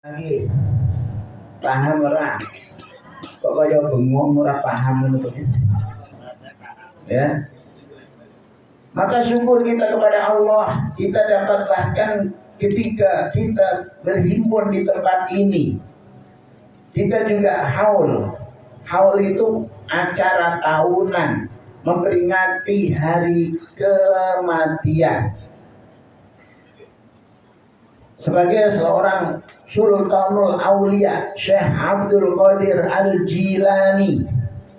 Lagi paham ora? Kok kaya bengong ora paham ngono ya. Maka syukur kita kepada Allah, kita dapat bahkan ketika kita berhimpun di tempat ini, kita juga haul. Haul itu acara tahunan memperingati hari kematian. Sebagai seorang Sultanul Aulia Syekh Abdul Qadir Al-Jilani,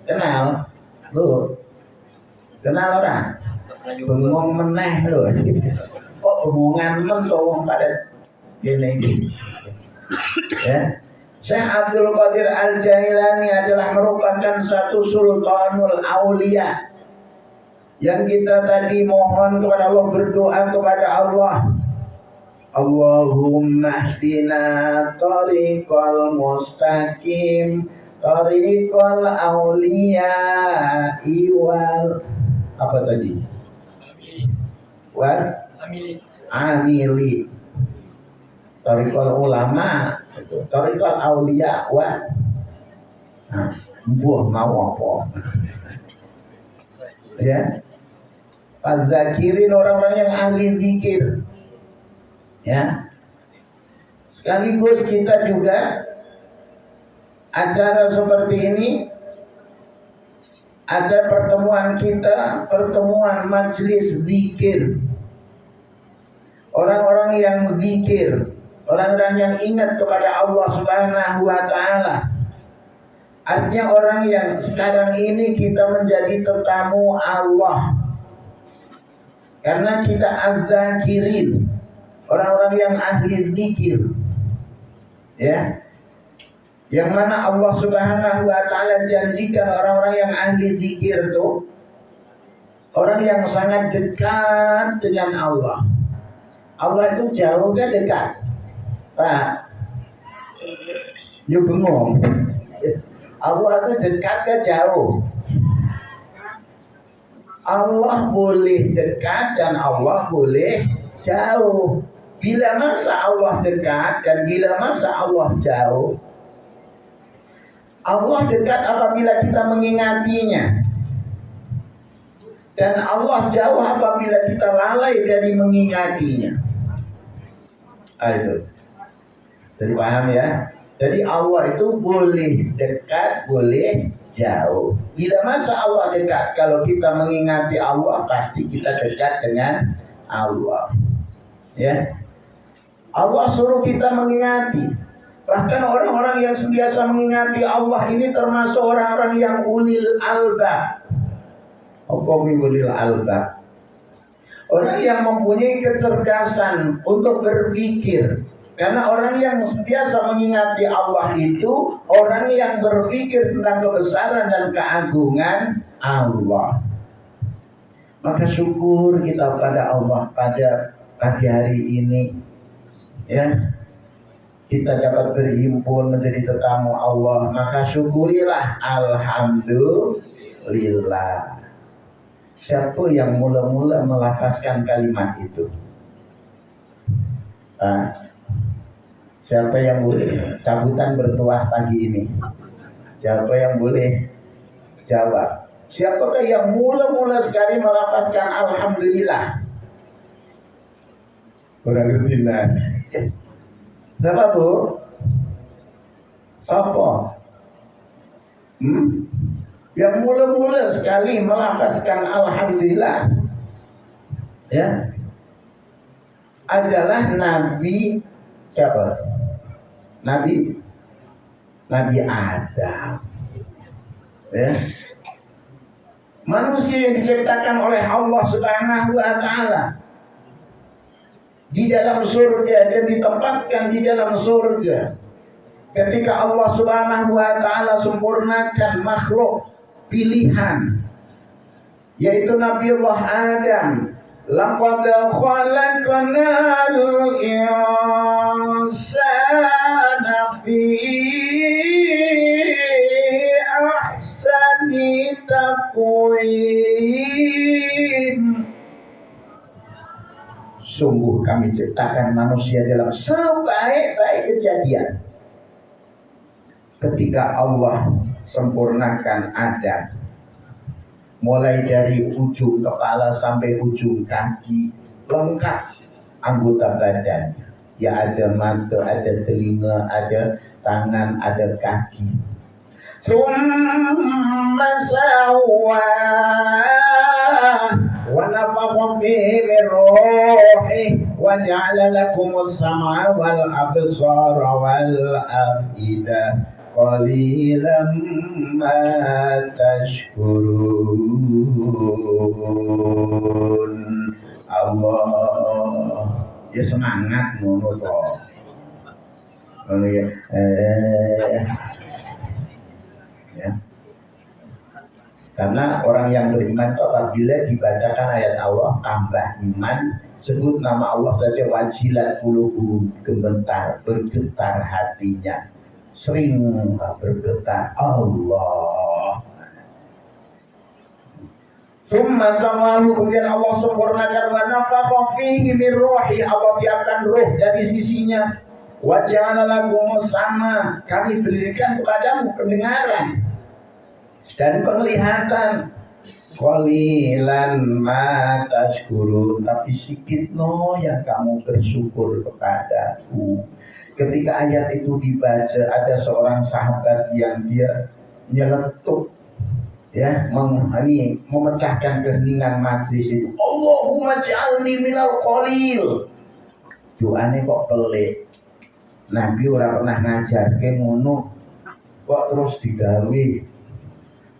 kenal? Lu kenal orang? Bengong meneh lho. Kok omongan men to wong pada gini. Ya. Syekh Abdul Qadir Al-Jilani adalah merupakan satu Sultanul Aulia yang kita tadi mohon kepada Allah, berdoa kepada Allah, Allahumma hdina tariqal mustaqim tariqal awliya iwal apa tadi? Wal amili tariqal ulama tariqal awliya wa buah mau apa ya, adzakirin, orang-orang yang ahli zikir ya. Sekaligus kita juga acara seperti ini, ada pertemuan kita, pertemuan majelis zikir, orang-orang yang zikir, orang-orang yang ingat kepada Allah Subhanahu wa Ta'ala. Artinya orang yang sekarang ini kita menjadi tetamu Allah karena kita adzakirin, orang-orang yang ahli zikir ya, yang mana Allah Subhanahu wa Ta'ala janjikan orang-orang yang ahli zikir itu orang yang sangat dekat dengan Allah. Allah itu jauh ke dekat? Pak, you bengong. Allah itu dekat ke jauh? Allah boleh dekat dan Allah boleh jauh. Bila masa Allah dekat dan bila masa Allah jauh? Allah dekat apabila kita mengingatinya, dan Allah jauh apabila kita lalai dari mengingatinya. Itu. Jadi paham ya? Jadi Allah itu boleh dekat, boleh jauh. Bila masa Allah dekat, kalau kita mengingati Allah, pasti kita dekat dengan Allah. Ya, Allah suruh kita mengingati. Bahkan orang-orang yang sentiasa mengingati Allah ini termasuk orang-orang yang ulil albab. Apa ulil albab? Orang yang mempunyai kecerdasan untuk berpikir. Karena orang yang sentiasa mengingati Allah itu orang yang berpikir tentang kebesaran dan keagungan Allah. Maka syukur kita pada Allah pada pagi hari ini ya, kita dapat berhimpun menjadi tetamu Allah. Maka syukurilah, alhamdulillah. Siapa yang mula-mula melafazkan kalimat itu? Siapa yang boleh cabutan bertuah pagi ini? Siapa yang boleh jawab? Siapakah yang mula-mula sekali melafazkan alhamdulillah? Kurang ngerti nah. Siapa bu? Siapa? Yang mula-mula sekali melafazkan alhamdulillah ya adalah Nabi siapa? Nabi Adam ya. Manusia yang diciptakan oleh Allah Subhanahu wa Ta'ala di dalam surga dan ditempatkan di dalam surga. Ketika Allah Subhanahu wa Ta'ala sempurnakan makhluk pilihan, yaitu Nabiullah Adam. Laqad khalaqnal insana fi ahsani taqwim. Sungguh kami ciptakan manusia dalam sebaik-baik kejadian. Ketika Allah sempurnakan Adam, mulai dari ujung kepala sampai ujung kaki, lengkap anggota badan. Ya ada mata, ada telinga, ada tangan, ada kaki. Tsumma sawwa wa nafakha fihi min ruhi wa ja'ala lakumus sam'a wal absara wal af'idah qalilan ma tashkurun. Allah ya semangat ngono to. Ya. Karena orang yang beriman itu apabila dibacakan ayat Allah tambah iman, sebut nama Allah saja wajilat qulubuhum, bergetar hatinya, sering bergetar Allah. Summa samahu, kemudian Allah sempurnakan wa nafakha fihi min ruhi, Allah tiapkan ruh dari sisinya. Wa ja'ala lakumus sama, kami berikan kepadamu pendengaran dan penglihatan. Qalilan ma tashkurun, tapi sedikit no yang kamu bersyukur kepadaku. Ketika ayat itu dibaca, ada seorang sahabat yang dia nyeletuk, ya, memecahkan keheningan majlis itu. Allahumma ja'alni minal qalil. Doanya kok pelik. Nabi ora pernah ngajarke ngono, kok terus digawe.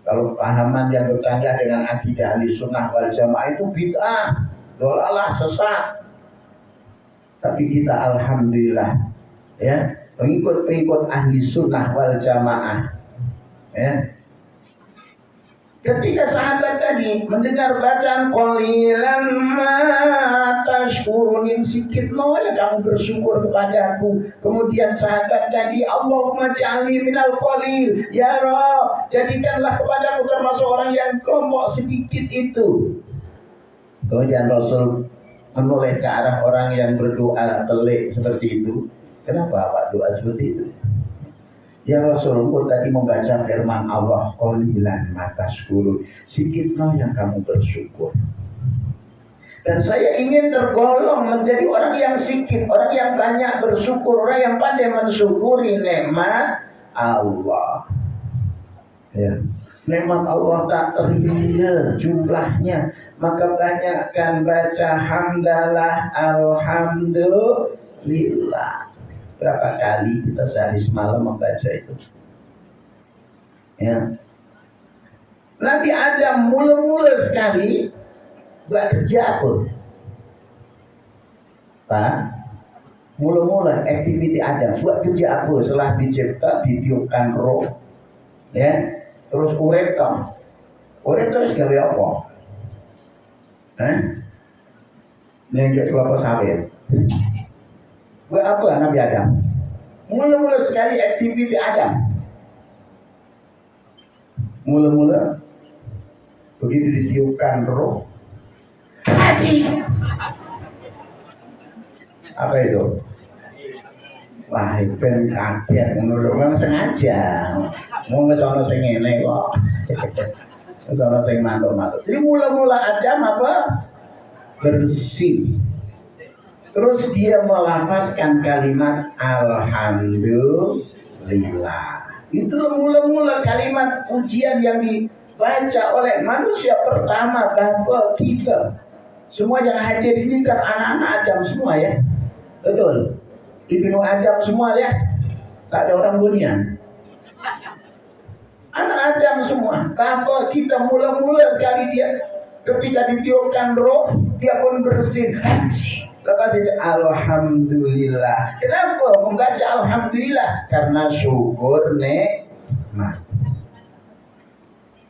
Kalau pahaman yang bercanggah dengan akidah ahli sunnah wal jamaah itu bid'ah, dolalah, sesat. Tapi kita alhamdulillah, ya, pengikut ahli sunnah wal jamaah, ya. Ketika sahabat tadi mendengar bacaan qalilan ma tashkurun, sikit mau ya kamu bersyukur kepada aku. Kemudian sahabat tadi, Allahumma ja'alni minal qalil, ya Rabb, jadikanlah kepadaku termasuk orang yang kelompok sedikit itu. Kemudian Rasul menoleh ke arah orang yang berdoa pelik seperti itu. Kenapa Pak doa seperti itu? Ya Rasulullah tadi membaca firman Allah, qalilan ma tashkurun, sedikitlah yang kamu bersyukur. Dan saya ingin tergolong menjadi orang yang sedikit, orang yang banyak bersyukur, orang yang pandai mensyukuri nikmat Allah. Ya. Nikmat Allah tak terhingga jumlahnya, maka banyakkan baca hamdalah, alhamdulillah. Berapa kali kita sehari semalam membaca itu, ya. Nabi Adam mula-mula sekali buat kerja apa? Pak, mula-mula aktiviti Adam buat kerja apa? Setelah dicipta, ditiupkan roh, ya, terus urip toh. Urip terus gawe apa? Nengjak kelapa sawit. Buat apa Nabi Adam? Mula-mula sekali aktiviti Adam. Mula-mula begitu ditiupkan roh, haji. Apa itu? Wah, ben kaget ngono lho, sengaja. Mau ngesono sing ngene kok. Ngesono sing mantuk-mantuk. Jadi mula-mula Adam apa? Bersih. Terus dia melafazkan kalimat alhamdulillah. Itu mula-mula kalimat pujian yang dibaca oleh manusia pertama, bahwa kita semua yang hadir ini kan anak-anak Adam semua, ya. Betul. Ibnu Adam semua, ya. Tak ada orang bunian. Anak Adam semua. Bahwa kita mula-mula sekali dia ketika ditiupkan roh, dia pun bersih. Lepas itu alhamdulillah. Kenapa membaca alhamdulillah? Karena syukur nikmat.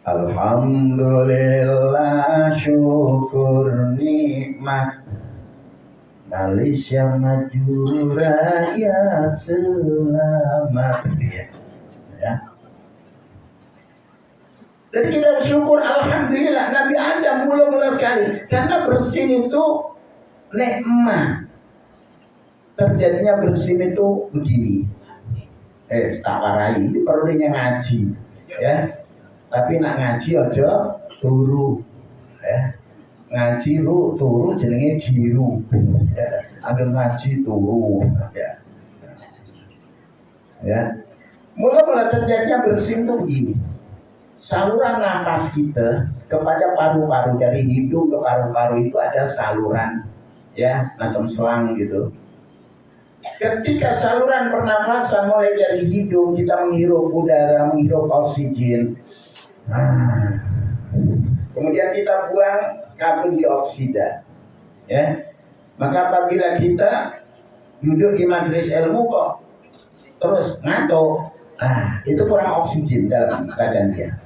Alhamdulillah, syukur nikmat. Malaysia maju rakyat selamat. Ya. Jadi kita bersyukur alhamdulillah. Nabi Adam mula-mula sekali karena bersin itu nikmat. terjadinya bersin itu begini. Tak warai, ini perlunya ngaji, ya. Tapi nak ngaji aja turu, ya. Ngaji lu turu jenenge jiru, ya. Agar ngaji turu, ya. Ya. Mula-mula terjadinya bersin itu begini. Saluran nafas kita kepada paru-paru, dari hidung ke paru-paru itu ada saluran, ya, macam selang gitu. Ketika saluran pernafasan mulai dari hidung, kita menghirup udara, menghirup oksigen, kemudian kita buang karbon dioksida, ya. Maka apabila kita duduk di majelis ilmu kok terus ngantuk, itu kurang oksigen dalam badan dia.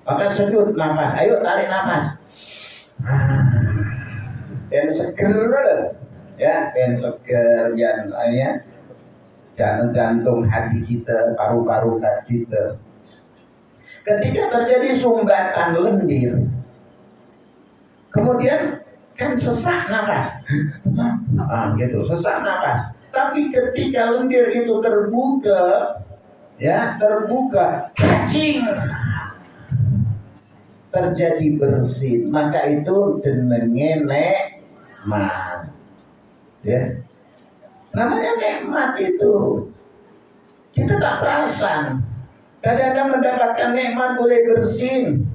Maka sudut nafas, ayo tarik nafas, dan seger, ya, dan seger, ya, jantung hati kita, paru-paru kita. Ketika terjadi sumbatan lendir, kemudian kan sesak nafas, gitu, sesak nafas. Tapi ketika lendir itu terbuka, ya, terbuka, cacing, terjadi bersin, maka itu jenenge nikmat, ya. Namanya nikmat itu kita tak perasan. Kadang-kadang mendapatkan nikmat boleh bersin,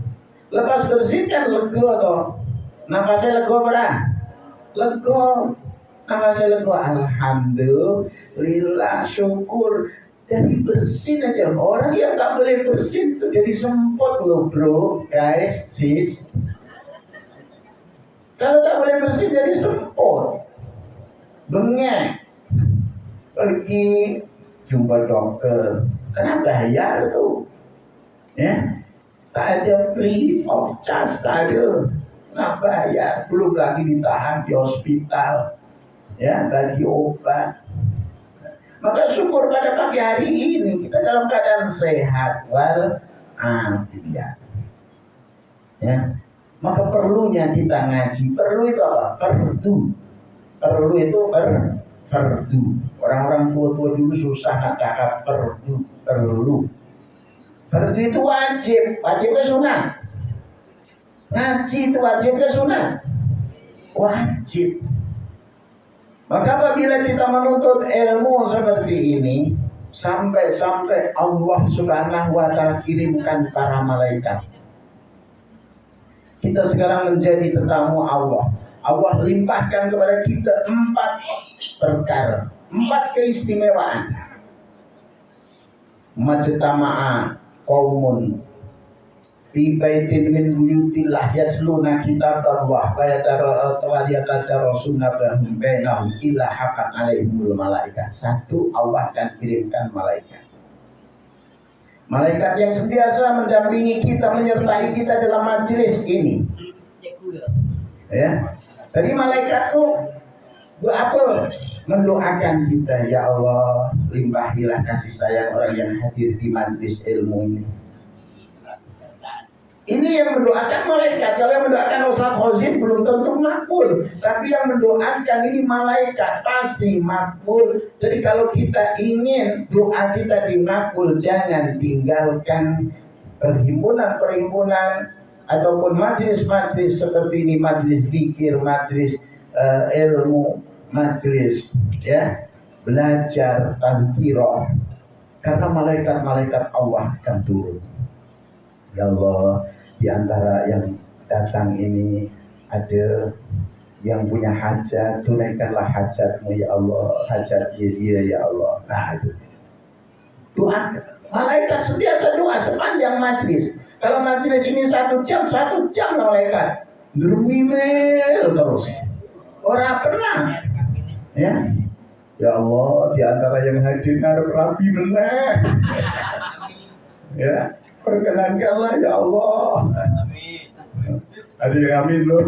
lepas bersin kan lega toh, nafasnya lega berah, lega, nafasnya lega, alhamdulillah, syukur. Dari bersin aja, orang yang tak boleh bersin itu jadi sempot loh bro, guys, sis. Kalau tak boleh bersin jadi sempot, bengek, pergi jumpa dokter, karena bayar tuh, ya, tak ada free of charge, tak ada, nah bayar, belum lagi ditahan di hospital, ya, bagi obat. Maka syukur pada pagi hari ini kita dalam keadaan sehat wal afiat. Ya. Maka perlunya kita ngaji. Perlu itu apa? Fardu. Perlu itu fardu. Orang-orang tua-tua dulu susah nak cakap fardu. Perlu. Fardu itu wajib. Wajib ke sunnah? Ngaji itu wajib ke sunnah? Wajib. Maka apabila kita menuntut ilmu seperti ini, sampai-sampai Allah Subhanahu wa Ta'ala kirimkan para malaikat. Kita sekarang menjadi tetamu Allah. Allah limpahkan kepada kita 4 perkara, 4 keistimewaan. Majtama'a qaumun fi baitin min buyutillah yasluna kitaballah wa yatadarasuna bainahum illa haqqan alaihimul malaikah. 1, Allah akan kirimkan malaikat. Malaikat yang sentiasa mendampingi kita, menyertai kita dalam majelis ini. Ya. Tadi malaikat itu buat apa? Mendoakan kita, ya Allah, limpahilah kasih sayang orang yang hadir di majelis ilmu ini. Ini yang mendoakan malaikat. Kalau yang mendoakan Ustaz Khozin belum tentu makbul, tapi yang mendoakan ini malaikat pasti makbul. Jadi kalau kita ingin doa kita dimakbul, jangan tinggalkan perhimpunan-perhimpunan ataupun majelis-majelis seperti ini, majelis zikir, majelis ilmu, majelis, ya, belajar tazkirah, karena malaikat-malaikat Allah akan turun. Ya Allah, di antara yang datang ini ada yang punya hajat, tunaikanlah hajatmu ya Allah, hajat dia ya Allah. Nah itu doa, malaikat sentiasa doa sepanjang majlis. Kalau majlis ini 1 jam malaikat bermimil terus, orang pernah, ya. Ya Allah, di antara yang hadir ngarep rapi meneh, ya. Perkenankanlah ya Allah. Ada yang amin loh.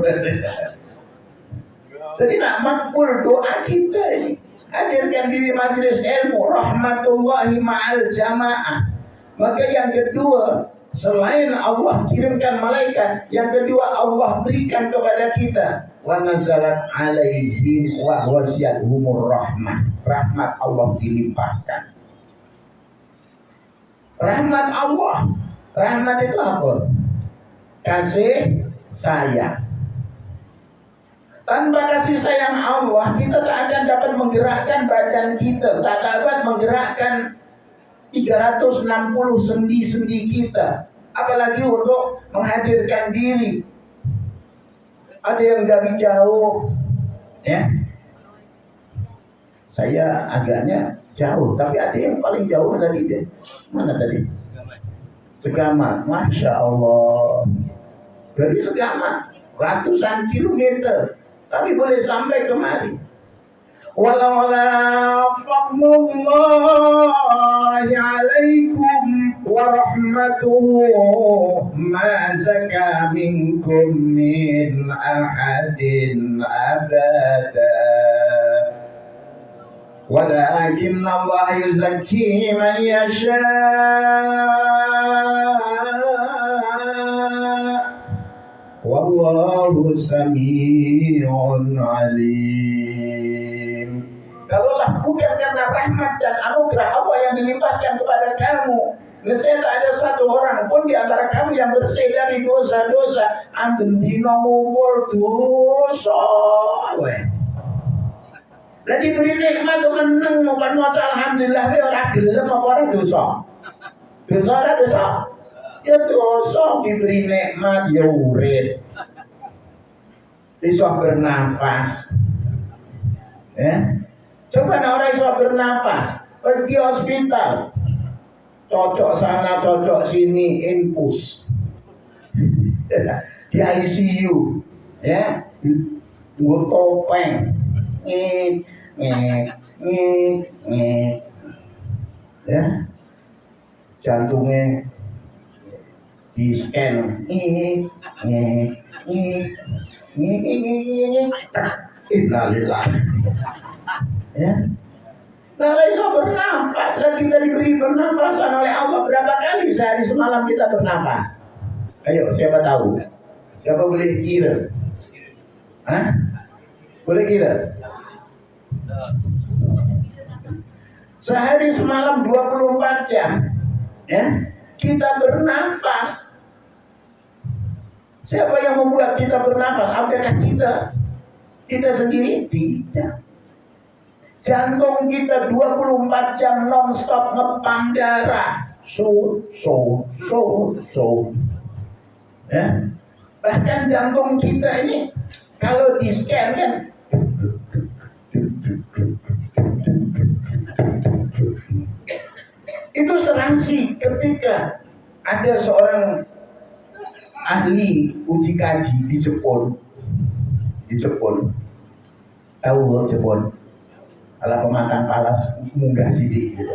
Jadi nak makbul doa kita ini, hadirkan diri majelis ilmu, rahmatullahi ma'al jamaah. Maka yang kedua, Selain Allah kirimkan malaikat, yang kedua Allah berikan kepada kita. Wa nazalat alaihim wa wasiyatuhumur rahmah. Rahmat Allah dilimpahkan. Rahmat Allah. Rahmat itu apa? Kasih sayang. Tanpa kasih sayang Allah, kita tak akan dapat menggerakkan badan kita, tak dapat menggerakkan 360 sendi-sendi kita, apalagi untuk menghadirkan diri. Ada yang dari jauh, ya. Saya agaknya jauh, tapi ada yang paling jauh tadi deh. Mana tadi? Segamat, masya Allah. Dari Segamat ratusan kilometer, tapi boleh sampai kemari. Walaula fadlullahi alaikum wa rahmatuhu ma zaka minkum min ahadin abada walakin Allah yuzakki man yasha wallahu sami'un alim. Kalaulah bukan karena rahmat dan anugerah Allah yang dilimpahkan kepada kamu, nescaya tak ada satu orang pun di antara kamu yang bersih dari dosa-dosa. Anten dino ngumpul dosa. Lah diberi nikmat meneng bukan maca alhamdulillah we ora gelem apa ora dosa. Dosa ora dosa. Ya dosa diberi nikmat ya urip. Bisa bernafas. Ya. Coba orang bisa bernafas, pergi hospital, cocok sana, cocok sini, infus di ICU, ya, buat topeng, ya, jantungnya di scan, innalillah. Ya. Nah, bisa bernafas. Dan kita diberi pernafasan oleh Allah. Berapa kali sehari semalam kita bernafas? Ayo, siapa tahu? Siapa boleh kira? Hah? Boleh kira? Sehari semalam 24 jam, ya, kita bernafas. Siapa yang membuat kita bernafas? Apakah kita sendiri? Tidak. Jantung kita 24 jam non-stop ngepam darah. So. Ya. Bahkan jantung kita ini kalau di scan kan itu serasi ketika ada seorang ahli uji kaji di Jepun. Tahu Jepun? Kalau pematang palas munggah sidik gitu.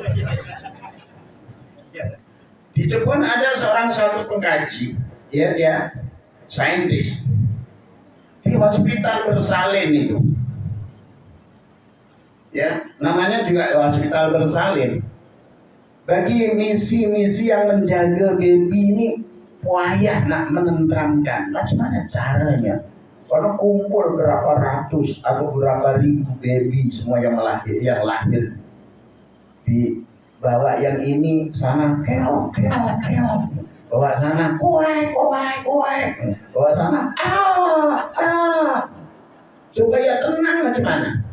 Di Jepun ada satu pengkaji, dia saintis di hospital bersalin itu, ya, namanya juga hospital bersalin. Bagi misi-misi yang menjaga baby ini payah nak menenteramkan. Bagaimana caranya? Karena kumpul berapa ratus atau berapa ribu baby semua yang lahir dibawa, yang ini sana keok, bawa sana kuai, bawa sana supaya tenang. Bagaimana?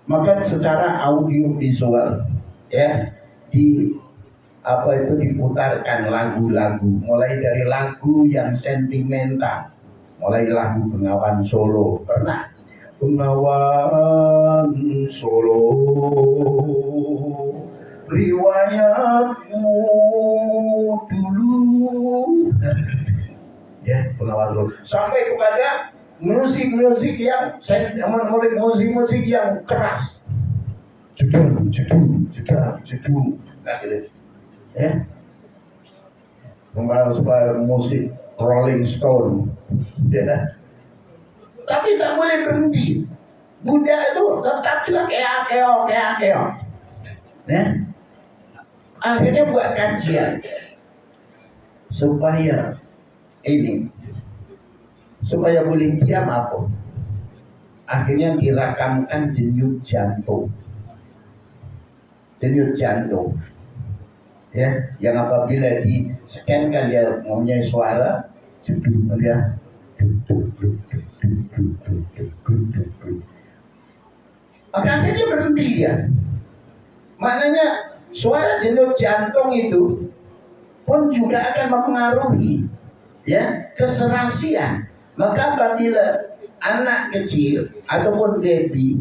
Maka secara audio visual, ya, diputarkan lagu-lagu, mulai dari lagu yang sentimental, mulai lagu Bengawan Solo. Pernah? Bengawan Solo, riwayatmu dulu. Ya, Bengawan Solo. Sampai kepada musik-musik yang keras. Jedung. Nah, gitu. Ya. Supaya musik Rolling Stone. Ya. Tapi tak boleh berhenti. Buddha itu tetap juga keok. Ya. Akhirnya buat kajian. supaya boleh diam apa? Akhirnya dirakamkan denyut jantung. Ya, yang apabila di scan kan dia mempunyai suara jeduk dia. Akhirnya berhenti dia. Maknanya suara denyut jantung itu pun juga akan mempengaruhi ya keserasian. Maka apabila anak kecil ataupun baby,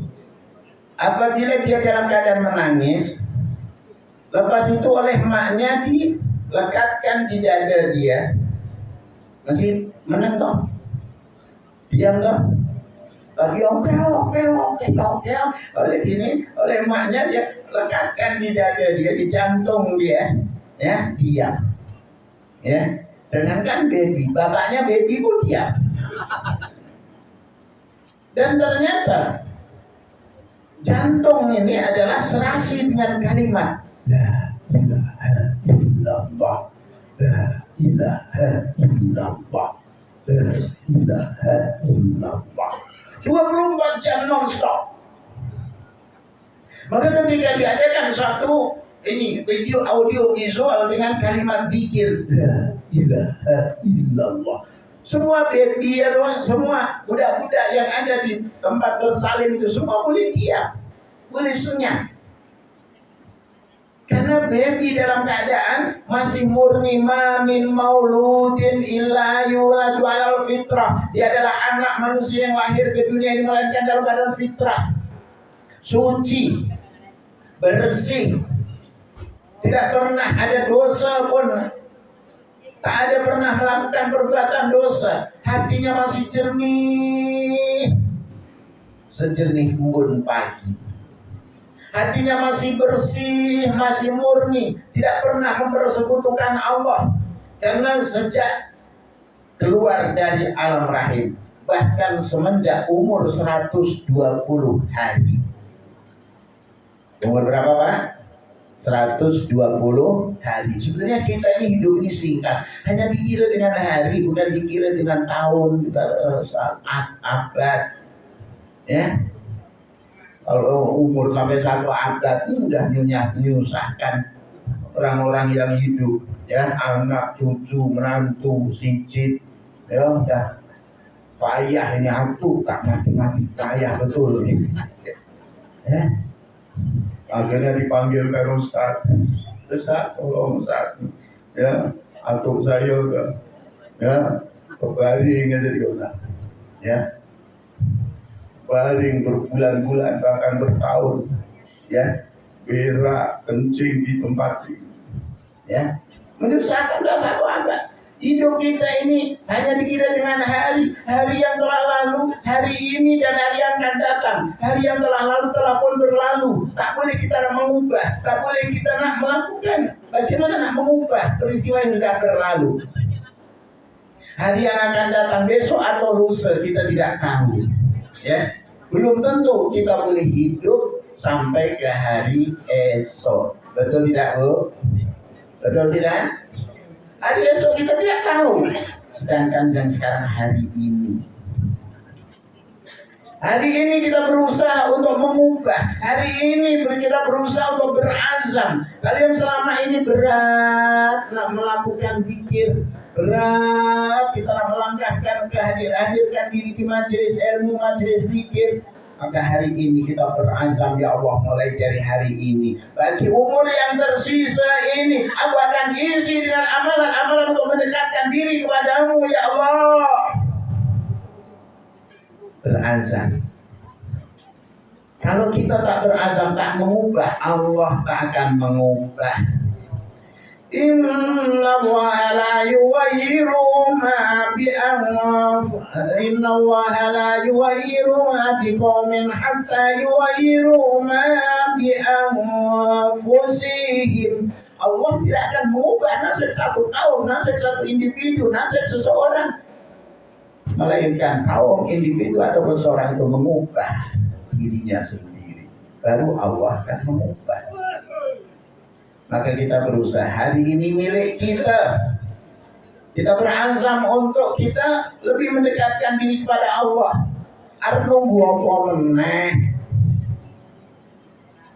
apabila dia dalam keadaan menangis, lepas itu oleh maknya dilekatkan di dada dia, masih menentok, diam toh, tapi oke, oleh ini, oleh maknya dia lekatkan di dada dia, di jantung dia, ya diam, ya. Sedangkan baby, bapaknya baby pun diam. Dan ternyata jantung ini adalah serasi dengan kalimat La ilaha illallah, La ilaha illallah, La ilaha illallah, 24 jam non-stop. Maka ketika diadakan satu video audio visual dengan kalimat zikir La ilaha illallah, semua baby atau semua budak-budak yang ada di tempat bersalin itu semua boleh diam, boleh senyap. Karena baby dalam keadaan masih murni, ma min mauludin illa yuladu alal fitrah. Dia adalah anak manusia yang lahir ke dunia ini melainkan dalam keadaan fitrah, suci, bersih, tidak pernah ada dosa pun. Tak ada pernah melakukan perbuatan dosa. Hatinya masih jernih, sejernih embun pagi. Hatinya masih bersih, masih murni, tidak pernah mempersekutukan Allah. Karena sejak keluar dari alam rahim, bahkan semenjak umur 120 hari. Umur berapa Pak? 120 hari. Sebenarnya kita ini hidup ini singkat, hanya dikira dengan hari, bukan dikira dengan tahun, saat, abad. Ya, kalau umur sampai 1 abad udah menyusahkan orang-orang yang hidup. Ya, anak, cucu, menantu, cicit, ya udah payah ini, aku tak mati-mati payah betul ini. Ya. Akhirnya dipanggilkan Ustaz, tolong Ustaz, ya, atuk saya ya, berbaring aja di Ustaz, ya, baring berbulan-bulan bahkan bertahun, ya, berak kencing di tempat ini, ya, menyusahkan dalam 1 abad. Hidup kita ini hanya dikira dengan hari yang telah lalu, hari ini dan hari yang akan datang. Hari yang telah lalu telah pun berlalu. Tak boleh kita nak mengubah, tak boleh kita nak melakukan. Bagaimana nak mengubah peristiwa yang sudah berlalu? Hari yang akan datang besok atau lusa kita tidak tahu. Ya, belum tentu kita boleh hidup sampai ke hari esok. Betul tidak, Bu? Betul tidak? Hari esok kita tidak tahu. Sedangkan yang sekarang hari ini kita berusaha untuk mengubah. Hari ini kita berusaha untuk berazam. Kalian selama ini berat nak melakukan zikir, berat kita nak melangkahkan hadirkan diri di majelis ilmu, majelis zikir. Maka hari ini kita berazam, ya Allah, mulai dari hari ini, bagi umur yang tersisa ini, aku akan isi dengan amalan-amalan untuk mendekatkan diri kepadamu, ya Allah. Berazam. Kalau kita tak berazam, tak mengubah, Allah tak akan mengubah. Inna Allah la yughayyiru ma biqaumin hatta yughayyiru ma bi anfusihim. Allah tidak akan mengubah nasib satu kaum, nasib satu individu, nasib seseorang, melainkan kaum, individu atau seseorang itu mengubah dirinya sendiri, baru Allah akan mengubah. Maka kita berusaha, hari ini milik kita. Kita berazam untuk kita lebih mendekatkan diri kepada Allah. Arep nunggu apa meneh?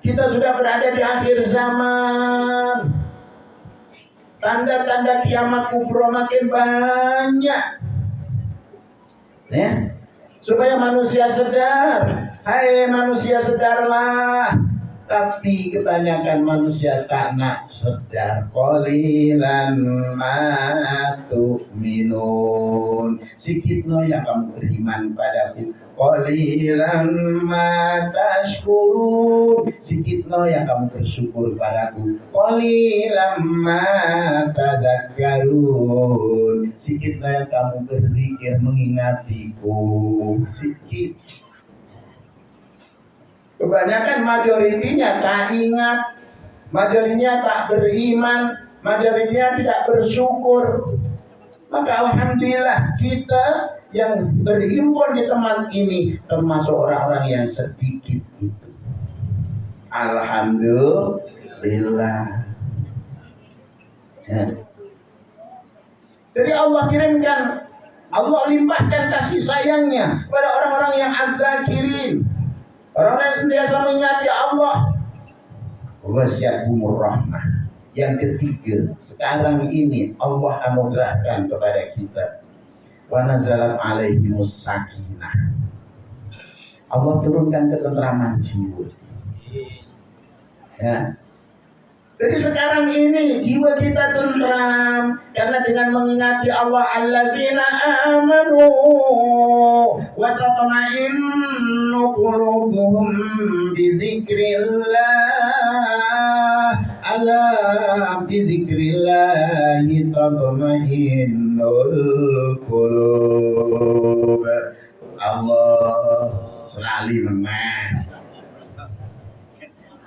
Kita sudah berada di akhir zaman. Tanda-tanda kiamat kubro makin banyak. Ya. Supaya manusia sadar. Hai manusia sadarlah. Tapi kebanyakan manusia tak nak sedar. Qalilan ma tu'minun. Sikitno yang kamu beriman padaku. Qalilan ma tashkurun. Sikitno yang kamu bersyukur padaku. Qalilan ma tadakkarun. Sikitno yang kamu berzikir mengingatiku. Sikit. Kebanyakan majoritinya tak ingat, majoritinya tak beriman, majoritinya tidak bersyukur. Maka alhamdulillah kita yang berhimpun di tempat ini termasuk orang-orang yang sedikit itu. Alhamdulillah. Ya. Jadi Allah kirimkan, Allah limpahkan kasih sayangnya pada orang-orang yang adzakirin. Orang yang sentiasa mengingati Allah. Wasya'umur rahmah. Yang ketiga, sekarang ini Allah anugerahkan kepada kita. Wa nazalat alaihimus sakinah. Allah turunkan ketentraman jiwa. Ya. Jadi sekarang ini jiwa kita tentram karena dengan mengingati Allah, alladzina amanu wa tatma'innu qulubuhum bi dzikrillah, ala bi dzikrillah tatma'innul qulub. Allah selalu memang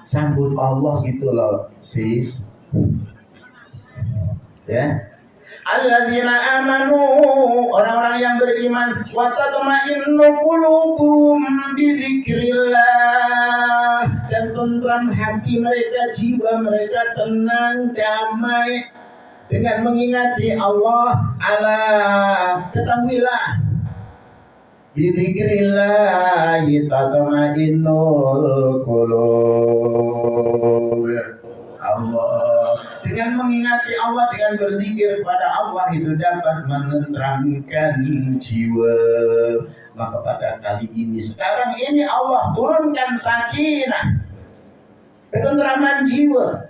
sambut Allah gitu loh sis, ya. Alladzina amanu, orang-orang yang beriman, wa tatma'innu qulubuhum bi dzikrillah, dan tentram hati mereka, jiwa mereka tenang, damai dengan mengingati Allah. Ala, ketahuilah, bi dzikrillah tatma'innul qulub. Allah, dengan mengingati Allah, dengan berzikir kepada Allah itu dapat menenteramkan jiwa. Maka pada kali ini, sekarang ini Allah turunkan sakinah, ketenteraman jiwa.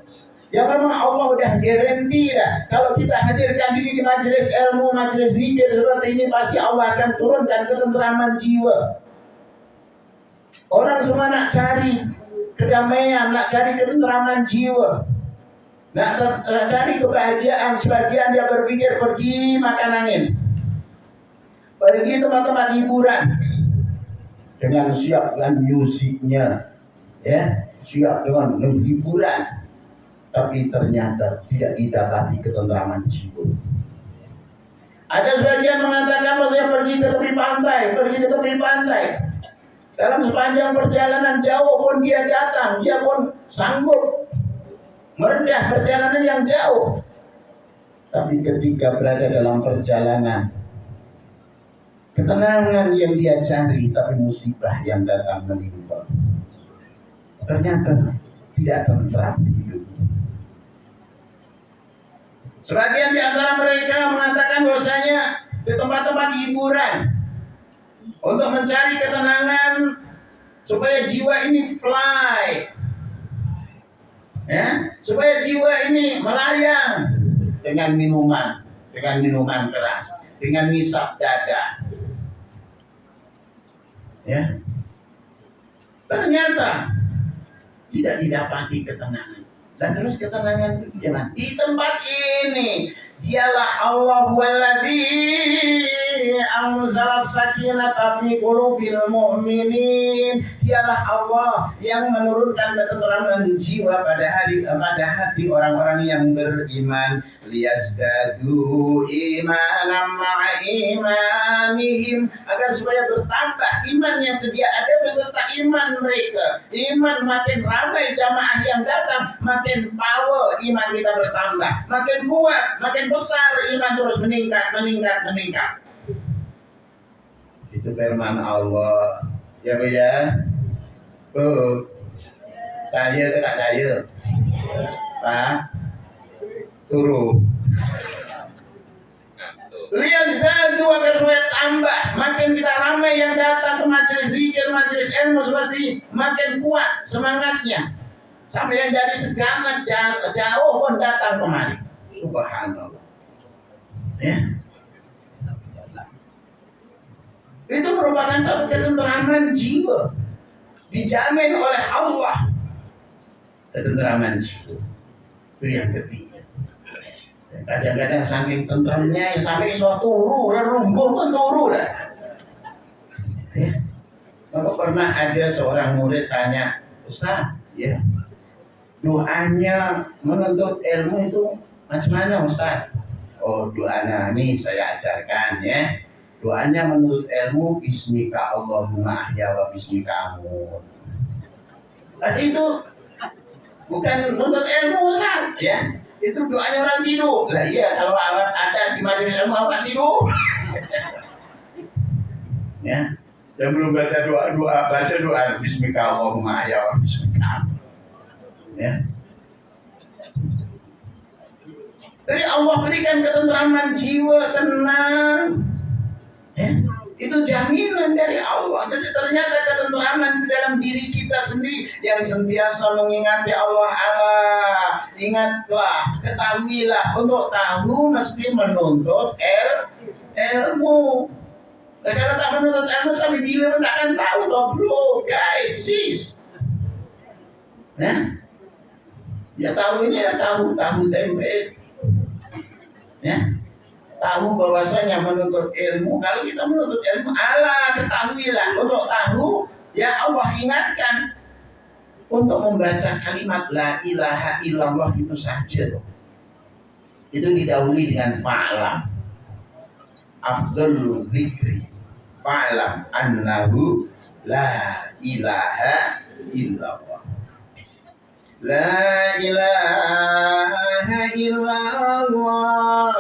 Ya memang Allah udah garanti dah. Kalau kita hadirkan diri di majelis ilmu, majelis zikir seperti ini, pasti Allah akan turunkan ketenteraman jiwa. Orang semua nak cari kedamaian, nak cari ketenteraman jiwa, nak cari kebahagiaan. Sebagian dia berpikir pergi makan angin, pergi tempat-tempat hiburan dengan siap dengan musiknya, ya, siap dengan hiburan. Tapi ternyata tidak didapati ketenteraman jiwa. Ada sebagian mengatakan bahwa saya pergi ke tepi pantai. Dalam sepanjang perjalanan jauh pun dia datang, dia pun sanggup meredah perjalanan yang jauh. Tapi ketika berada dalam perjalanan, ketenangan yang dia cari, tapi musibah yang datang menimpa. Ternyata tidak tentram hidup. Sebagian di antara mereka mengatakan bahwasanya ke tempat-tempat hiburan untuk mencari ketenangan supaya jiwa ini fly, ya, supaya jiwa ini melayang dengan minuman keras, dengan ngisap dada, ya. Ternyata tidak didapati ketenangan. Dan terus ketenangan itu di mana? Di tempat ini. Dialah Allah walladzi anzala sakinata fi qulubil mu'minin. Dialah Allah yang menurunkan ketentraman jiwa pada hati orang-orang yang beriman. Liyazdadu imanan ma'a imanihim, agar supaya bertambah iman yang sedia ada beserta iman mereka. Iman makin ramai jamaah yang datang, makin power iman kita bertambah, makin kuat, makin besar iman, terus meningkat. Itu firman Allah. Ya Bu ya. Cahaya ke tak cahaya? Pak turu. Lihat satu agar supaya tambah, makin kita ramai yang datang ke majelis zikir, majelis ilmu seperti makin kuat semangatnya. Sampai yang dari segamat jauh pun datang kemari. Subhanallah. Ya. Itu merupakan satu ketenteraman jiwa. Dijamin oleh Allah. Ketenteraman jiwa. Itu yang ketiga. Kadang-kadang saking tentremnya sampai iso turu, lungguh pun turu lah. Ya. Maka pernah ada seorang murid tanya, Ustaz, ya, doanya menuntut ilmu itu macam mana Ustaz? Oh, doanya ini saya ajarkan ya. Doanya menuntut ilmu, bismika Allahumma ahya wa bismika amut. Tadi itu bukan menuntut ilmu kan, ya. Itu doanya orang tidur. Lah iya, kalau awak ada di majelis ilmu awak tidur. Ya. Yang belum baca doa bismika Allahumma ahya wa bismika amut. Ya. Jadi Allah berikan ketenteraman jiwa, tenang. Ya. Itu jaminan dari Allah. Jadi ternyata ketenteraman di dalam diri kita sendiri yang sentiasa mengingati Allah. Ingatlah, ketahuilah, untuk tahu mesti menuntut ilmu. Nah, kalau tak menuntut ilmu sampai bila pun tak akan tahu toh bro, guys, sis. Nah, ya tahu ini ya tahu tempe. Ya. Tahu bahwasanya menuntut ilmu, kalau kita menuntut ilmu, ketahuilah, untuk tahu ya Allah ingatkan untuk membaca kalimat la ilaha illallah itu saja. Itu didahului dengan fa'lam. Afdalul dzikri fa'lam annahu la ilaha illallah. La ilaha illallah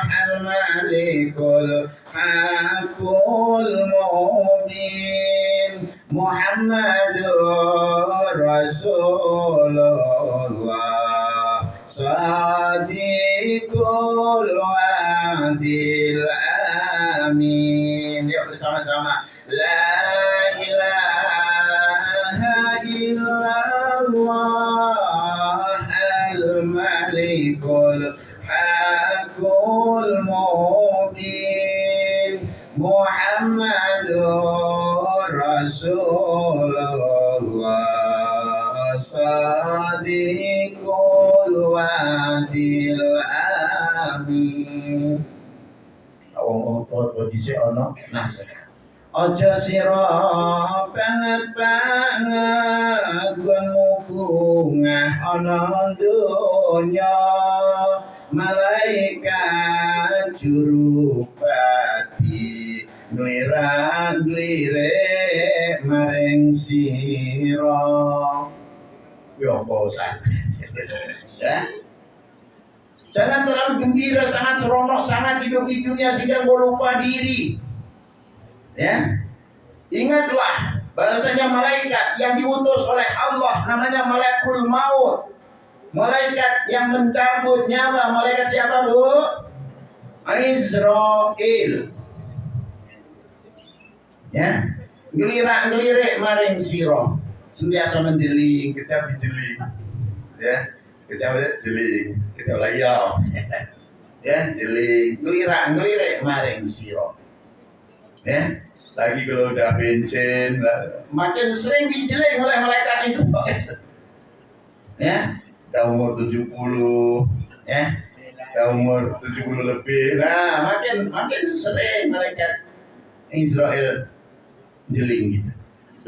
al-malikul hakul mubin Muhammadur Rasulullah Sadiqul wadil amin. Yuk bersama-sama. La ilaha illallah al-malikul hakul mubin Muhammadur Rasulullah Sadiqul wadil amin. Wong foto dhisik ana nasihat. Aja sira banget bungah ana donya malaikat jurupati nglirak-lirik maring sira. Yo bosan. Ya. Jangan terlalu gembira, sangat seronok, sangat hidup di dunia sehingga lupa diri. Ya, ingatlah bahasanya malaikat yang diutus oleh Allah namanya malakul maut, malaikat yang mencabut nyawa. Malaikat siapa bu? Israel. Ya, ngelirik maring siro, sentiasa menjeling, kita dijeling. Ya, kita jeling, kita layau. Ya, jeling, ngelirik maring siro. Ya. Lagi kalau udah bensin, makin sering dijeling oleh malaikat itu. Ya, udah umur 70, ya, umur 70 lebih. Nah, makin sering malaikat Israel jeling kita.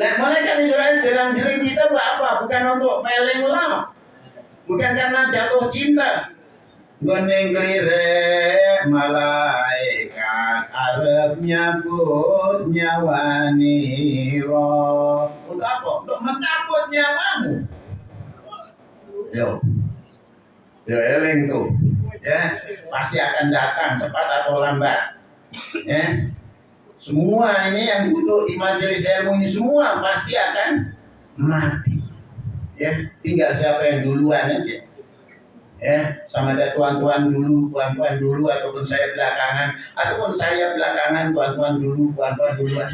Nah, malaikat Israel jeling kita buat apa? Bukan untuk falling love, bukan karena jatuh cinta. Goneng klirek malaikat arep nyabut nyawani roh. Untuk apa? Untuk mencabut nyawamu. Yo eling tuh, ya pasti akan datang cepat atau lambat, ya. Semua ini yang duduk di majelis ilmu ini semua pasti akan mati, ya. Tinggal siapa yang duluan aja, ya. Sama ada tuan-tuan dulu, ataupun saya belakangan, tuan-tuan dulu, puan-puan duluan.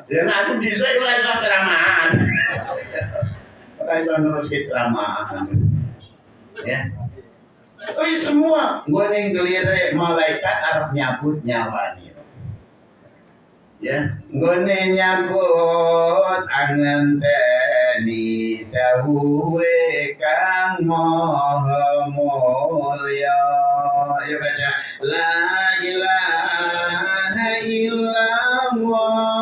Ya, aku bisa mulai ceramahan. Kita terus ceramah, ya. Tapi semua gue nih ngelirik malaikat Arab nyabut nyawani, ya. Gue nih nyabut angen teni dawuhe kang maha mulya. Ya baca la ilaha illallah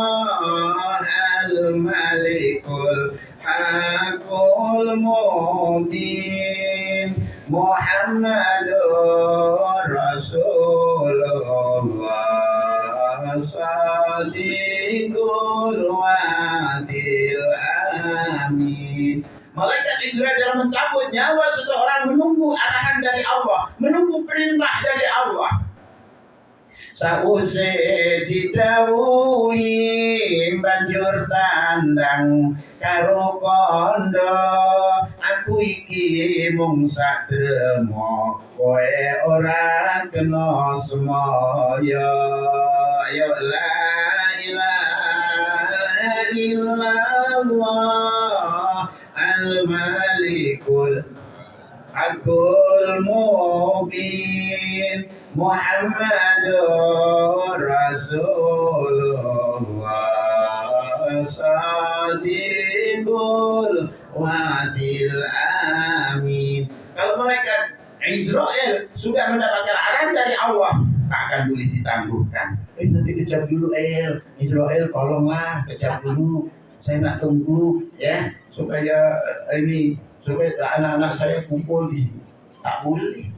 al-malikul hakul mubin Muhammadur Rasulullah Sadiqul Wadil Amin. Malaikat Israel dalam mencabut nyawa seseorang menunggu arahan dari Allah, menunggu perintah dari Allah. Sause didhawuhi banjur tandang karo kondo, aku iki mung satrema kowe ora kena semaya. Ayo la ilaha illallah al-malikul hakul mubin Muhammadur Rasulullah Sadiqul Wadil Amin. Kalau malaikat Israel sudah mendapatkan arahan dari Allah, tak akan boleh ditangguhkan. Nanti kejap dulu Israel, tolonglah kejap dulu. Saya nak tunggu, ya, supaya anak-anak saya kumpul di sini. Tak boleh,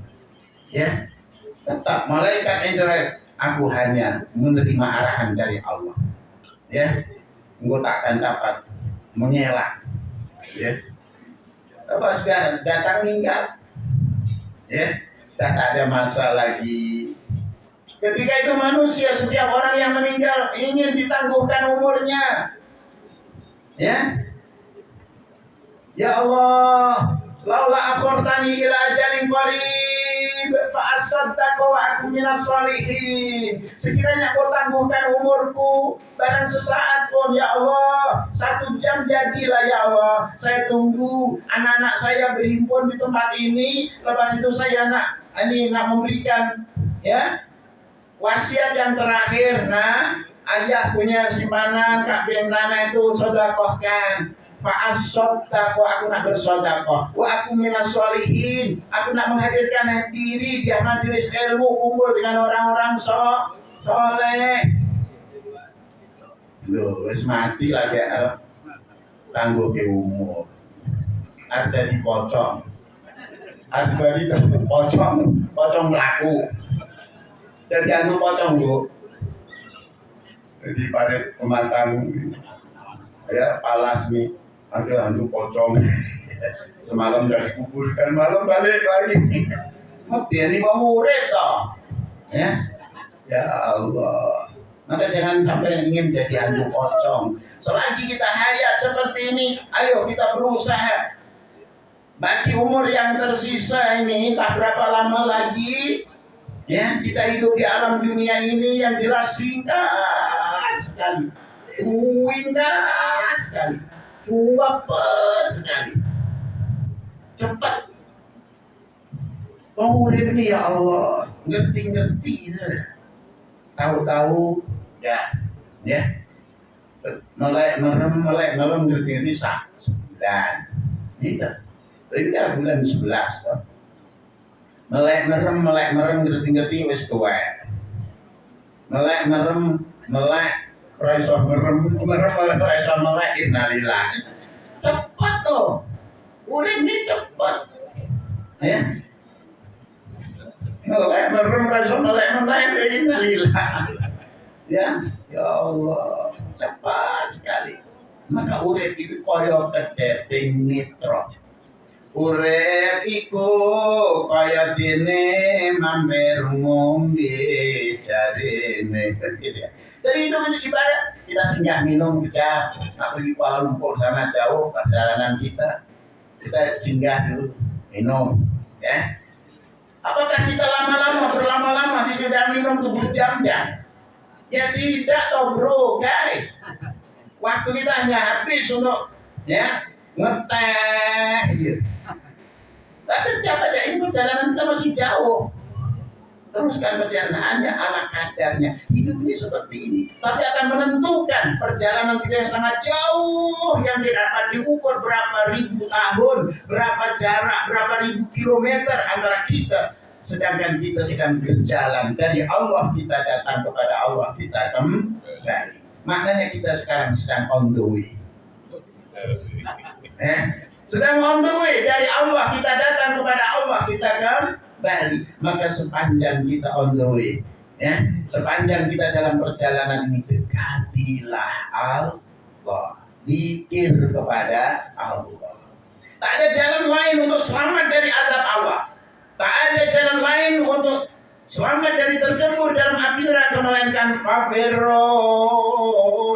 ya. Tetap malaikat Israel, aku hanya menerima arahan dari Allah, ya. Engkau tak akan dapat mengelak, ya. Lepas datang meninggal, ya, tak ada masa lagi. Ketika itu manusia, setiap orang yang meninggal ingin ditangguhkan umurnya, ya. Ya Allah, laula akhortani ila ajalin qarib fa asaddaqu wa akum minas sholihin. Sekiranya kau tangguhkan umurku barang sesaat pun, ya Allah, 1 jam jadilah, ya Allah. Saya tunggu anak-anak saya berhimpun di tempat ini. Lepas itu saya nak memberikan, ya, wasiat yang terakhir. Nah, ayah punya simpanan Kak Bentana itu sodakohkan. Fa'asodako, aku nak bersodakoh. Wa aku minas sholihin, aku nak menghadirkan diri di majelis ilmu, kumpul dengan orang-orang soleh. Loh, wis mati lagi tangguh ke umur. Ada di pocong. Pocong melaku. Jadi anu pocong, Bu. Jadi pada pematang, ya, palas nih. Ada hantu pocong. Semalam dari kuburkan, malam balik lagi. Mati ini mau urip toh. Ya. Ya Allah. Maka jangan sampai ingin jadi hantu pocong. Selagi kita hayat seperti ini, ayo kita berusaha. Bagi umur yang tersisa ini, entah berapa lama lagi, ya, kita hidup di alam dunia ini yang jelas singkat sekali. Singkat sekali. Cepat sekali, cepat. Urip ini, ya Allah, ngerti tahu-tahu, ya, melek merem ngerti 9. Gitu. Udah bulan 11 toh. Melek merem ngerti-ngerti wis tuwek. Melek merem ora iso merem ora iso melek innalillah. Cepet toh. Urip ini cepet. Ya. Melek merem ora iso melek innalillah. Ya Allah, cepat sekali. Maka urip itu kaya kedeping nitro. Urip iku kaya dene mampir ngombe jarene gitu ya. Jadi hidup itu ibarat kita singgah minum kejap, nak pergi Kuala Lumpur sana jauh perjalanan kita singgah dulu minum, ya. Apakah kita berlama-lama di sudah minum tuh berjam-jam? Ya tidak toh bro, guys. Waktu kita hanya habis untuk ya ngeteh gitu. Tapi coba aja ini perjalanan kita masih jauh. Teruskan perjalanannya ala kadarnya. Hidup ini seperti ini. Tapi akan menentukan perjalanan kita yang sangat jauh, yang tidak dapat diukur berapa ribu tahun, berapa jarak, berapa ribu kilometer antara kita. Sedangkan kita sedang berjalan dari Allah, kita datang kepada Allah, kita kembali. Maknanya kita sekarang sedang on the way. Sedang on the way dari Allah, kita datang kepada Allah, kita kembali. Maka sepanjang kita on the way, ya, sepanjang kita dalam perjalanan ini, dekatilah Allah, zikir kepada Allah. Tak ada jalan lain untuk selamat dari azab Allah. Tak ada jalan lain untuk selamat dari terjebur dalam api neraka melainkan fafirru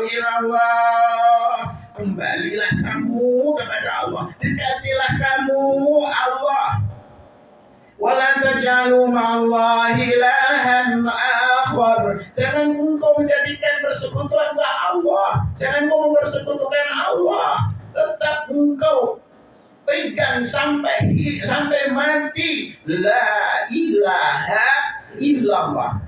ilallah. Kembalilah kamu kepada Allah, dekatilah kamu Allah. Wala tajalu ma'allahi ilahan akhar. Jangan engkau menjadikan persekutuan Allah. Jangan engkau mempersekutukan Allah. Tetap engkau pegang sampai mati, la ilaha illallah.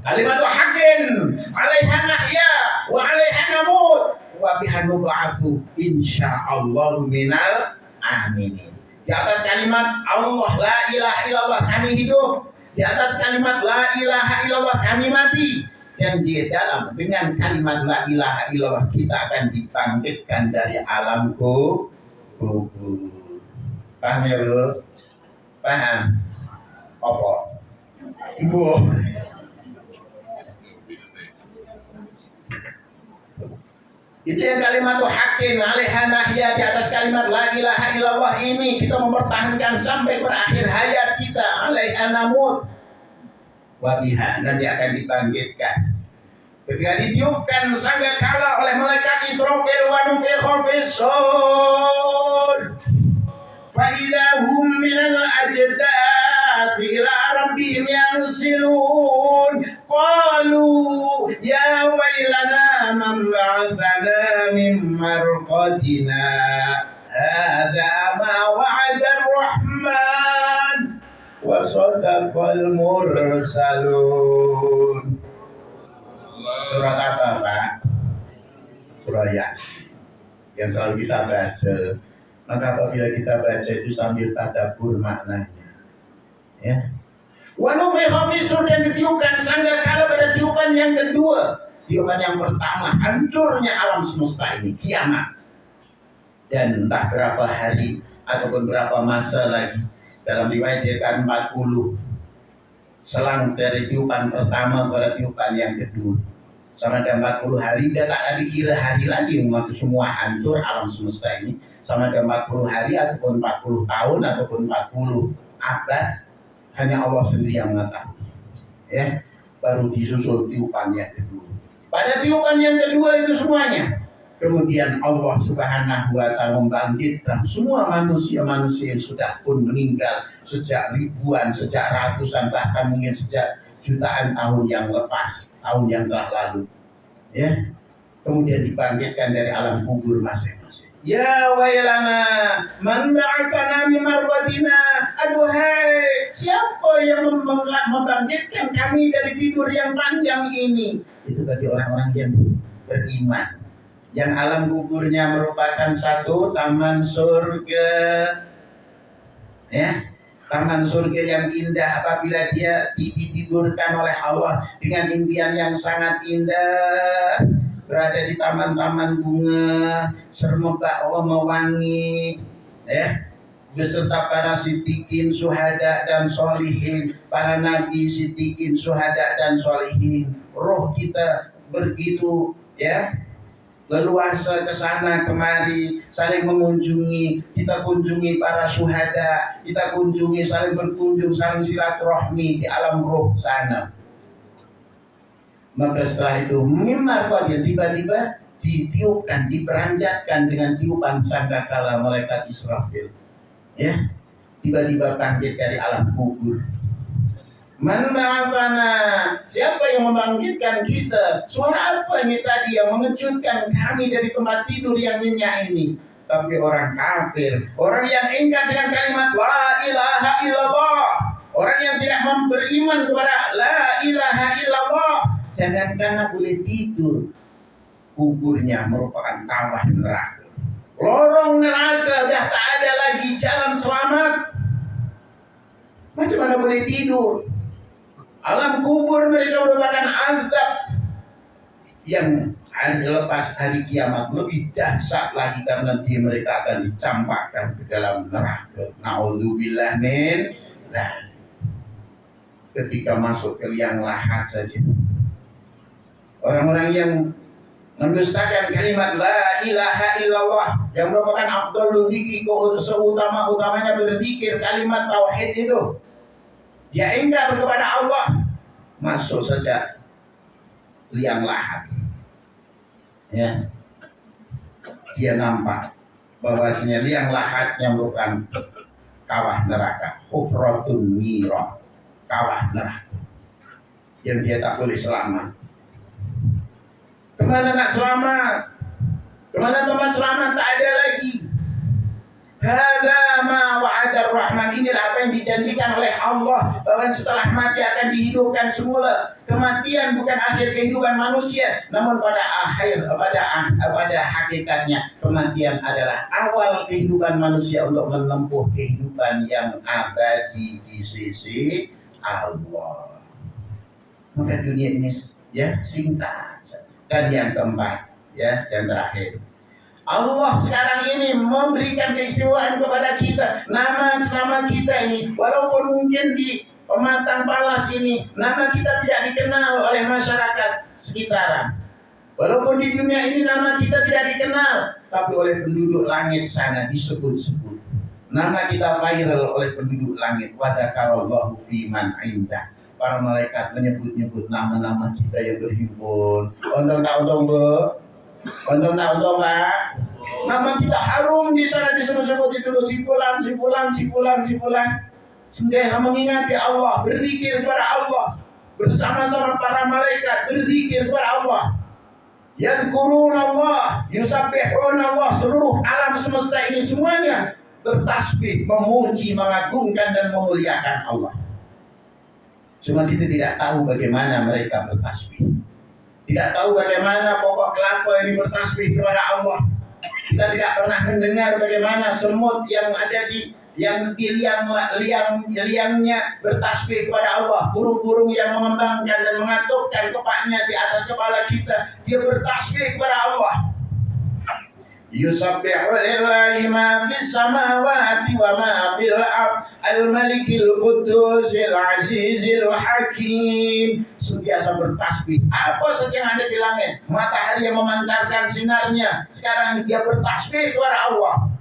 Kalimat haqqin 'alaiha nahya wa 'alaiha namut wa biha nub'atsu insyaallah minal aminin. Di atas kalimat Allah la ilaha illallah kami hidup, di atas kalimat la ilaha illallah kami mati, dan di dalam dengan kalimat la ilaha illallah kita akan dibangkitkan dari alam kubur. Paham ya Bu? Paham? Apa? Bu. Itu yang kalimat haqqin 'alaiha nahya, di atas kalimat la ilaha illallah ini kita mempertahankan sampai berakhir hayat kita, 'alaiha namut wa biha, nanti akan dibangkitkan. Ketika ditiupkan sangkakala oleh malaikat Israfil wa nufikha fis-sur fa idza hum minal ajdathi ila rabbihim yansilun qalu ya wailana man ba'athana min marqadina hadza ma wa'ada ar-rahman wa sadaqal mursalun. Surat apa Pak? Surah Yasin yang selalu kita baca. Maka apabila kita baca itu sambil tadabbur maknanya, ya. Wa nufikha fis-sur, dan ditiupkan sangkakala pada tiupan yang kedua. Tiupan yang pertama hancurnya alam semesta ini, kiamat. Dan entah berapa hari ataupun berapa masa lagi, dalam riwayat dikatakan 40 selang dari tiupan pertama pada tiupan yang kedua. Sama ada 40 hari, dia tak ada dikira hari lagi, waktu semua hancur alam semesta ini. Sama ada 40 hari ataupun 40 tahun ataupun 40 abad, hanya Allah sendiri yang mengetahui. Ya, baru disusul tiupan yang kedua. Pada tiupan yang kedua itu semuanya, kemudian Allah Subhanahu wa Ta'ala membangkitkan semua manusia-manusia yang sudah pun meninggal sejak ribuan, sejak ratusan, bahkan mungkin sejak jutaan tahun yang lepas, tahun yang telah lalu, ya. Kemudian dibangkitkan dari alam kubur masing-masing. Ya wailana man ba'athana min marqadina. Aduhai, siapa yang membangkitkan kami dari tidur yang panjang ini? Itu bagi orang-orang yang beriman, yang alam kuburnya merupakan satu taman surga, ya, taman surga yang indah apabila dia ditiburkan oleh Allah dengan impian yang sangat indah, berada di taman-taman bunga, semerbak mewangi, ya, beserta para siddiqin, syuhada dan sholihin, para nabi, siddiqin, syuhada dan sholihin. Roh kita begitu, ya, leluasa ke sana kemari, saling mengunjungi, kita kunjungi para syuhada, kita kunjungi, saling berkunjung, saling silaturahmi di alam roh sana. Maka setelah itu mimar dia tiba-tiba ditiupkan, diperanjatkan dengan tiupan sangkakala malaikat Israfil, ya, tiba-tiba bangkit dari alam kubur. Man ba'atsana, siapa yang membangkitkan kita? Suara apa ini tadi yang mengejutkan kami dari tempat tidur yang nyenyak ini? Tapi orang kafir, orang yang ingkar dengan kalimat la ilaha illallah, orang yang tidak beriman kepada la ilaha illallah, jangankan boleh tidur, kuburnya merupakan kawah neraka, lorong neraka, dah tak ada lagi jalan selamat. Macam mana boleh tidur? Alam kubur mereka merupakan azab yang lepas hari kiamat lebih dahsyat lagi, karena nanti mereka akan dicampakkan ke dalam neraka. Naudzubillah min dzalik. Ketika masuk ke liang lahat saja, orang-orang yang mendustakan kalimat la ilaha illallah yang merupakan afdhalul dzikri, seutama-utamanya berzikir kalimat tauhid itu, dia ingkar kepada Allah, masuk saja liang lahat, ya, dia nampak bahwasanya liang lahat yang merupakan kawah neraka, hufratun nira, kawah neraka yang dia tak boleh selamat. Kemana nak selamat? Kemana tempat selamat? Tak ada lagi. Hadza ma wa'ada ar-Rahman, inilah apa yang dijanjikan oleh Allah, bahwa setelah mati akan dihidupkan semula. Kematian bukan akhir kehidupan manusia, namun pada hakikatnya kematian adalah awal kehidupan manusia untuk menempuh kehidupan yang abadi di sisi Allah. Maka dunia ini, ya, singkat saja. Dan yang keempat, ya, yang terakhir, Allah sekarang ini memberikan keistimewaan kepada kita. Nama kita ini, walaupun mungkin di Pematang Palas ini nama kita tidak dikenal oleh masyarakat sekitaran, walaupun di dunia ini nama kita tidak dikenal, tapi oleh penduduk langit sana disebut-sebut. Nama kita viral oleh penduduk langit. Wa dzakarallahu fi man indah. Para malaikat menyebut-nyebut nama-nama kita yang berhimpun. Untung tak untung, Bu? Untung tak untung, Pak? Nama kita harum di sana, disebut-sebut itu dulu, si fulan. Sentiasa mengingati Allah, berzikir kepada Allah, bersama-sama para malaikat berzikir kepada Allah. Yadhkurun Allah, yusabbihun Allah, seluruh alam semesta ini semuanya bertasbih, memuji, mengagungkan dan memuliakan Allah. Cuma kita tidak tahu bagaimana mereka bertasbih. Tidak tahu bagaimana pokok kelapa ini bertasbih kepada Allah. Kita tidak pernah mendengar bagaimana semut yang ada di liangnya bertasbih kepada Allah. Burung-burung yang mengembangkan dan mengatukkan kepaknya di atas kepala kita, dia bertasbih kepada Allah. Yusabbihu lillahi ma fis samawati wa ma fil ard, al-malikil qudusil azizil hakim. Sentiasa bertasbih. Apa saja yang ada di langit, matahari yang memancarkan sinarnya, sekarang dia bertasbih kepada Allah.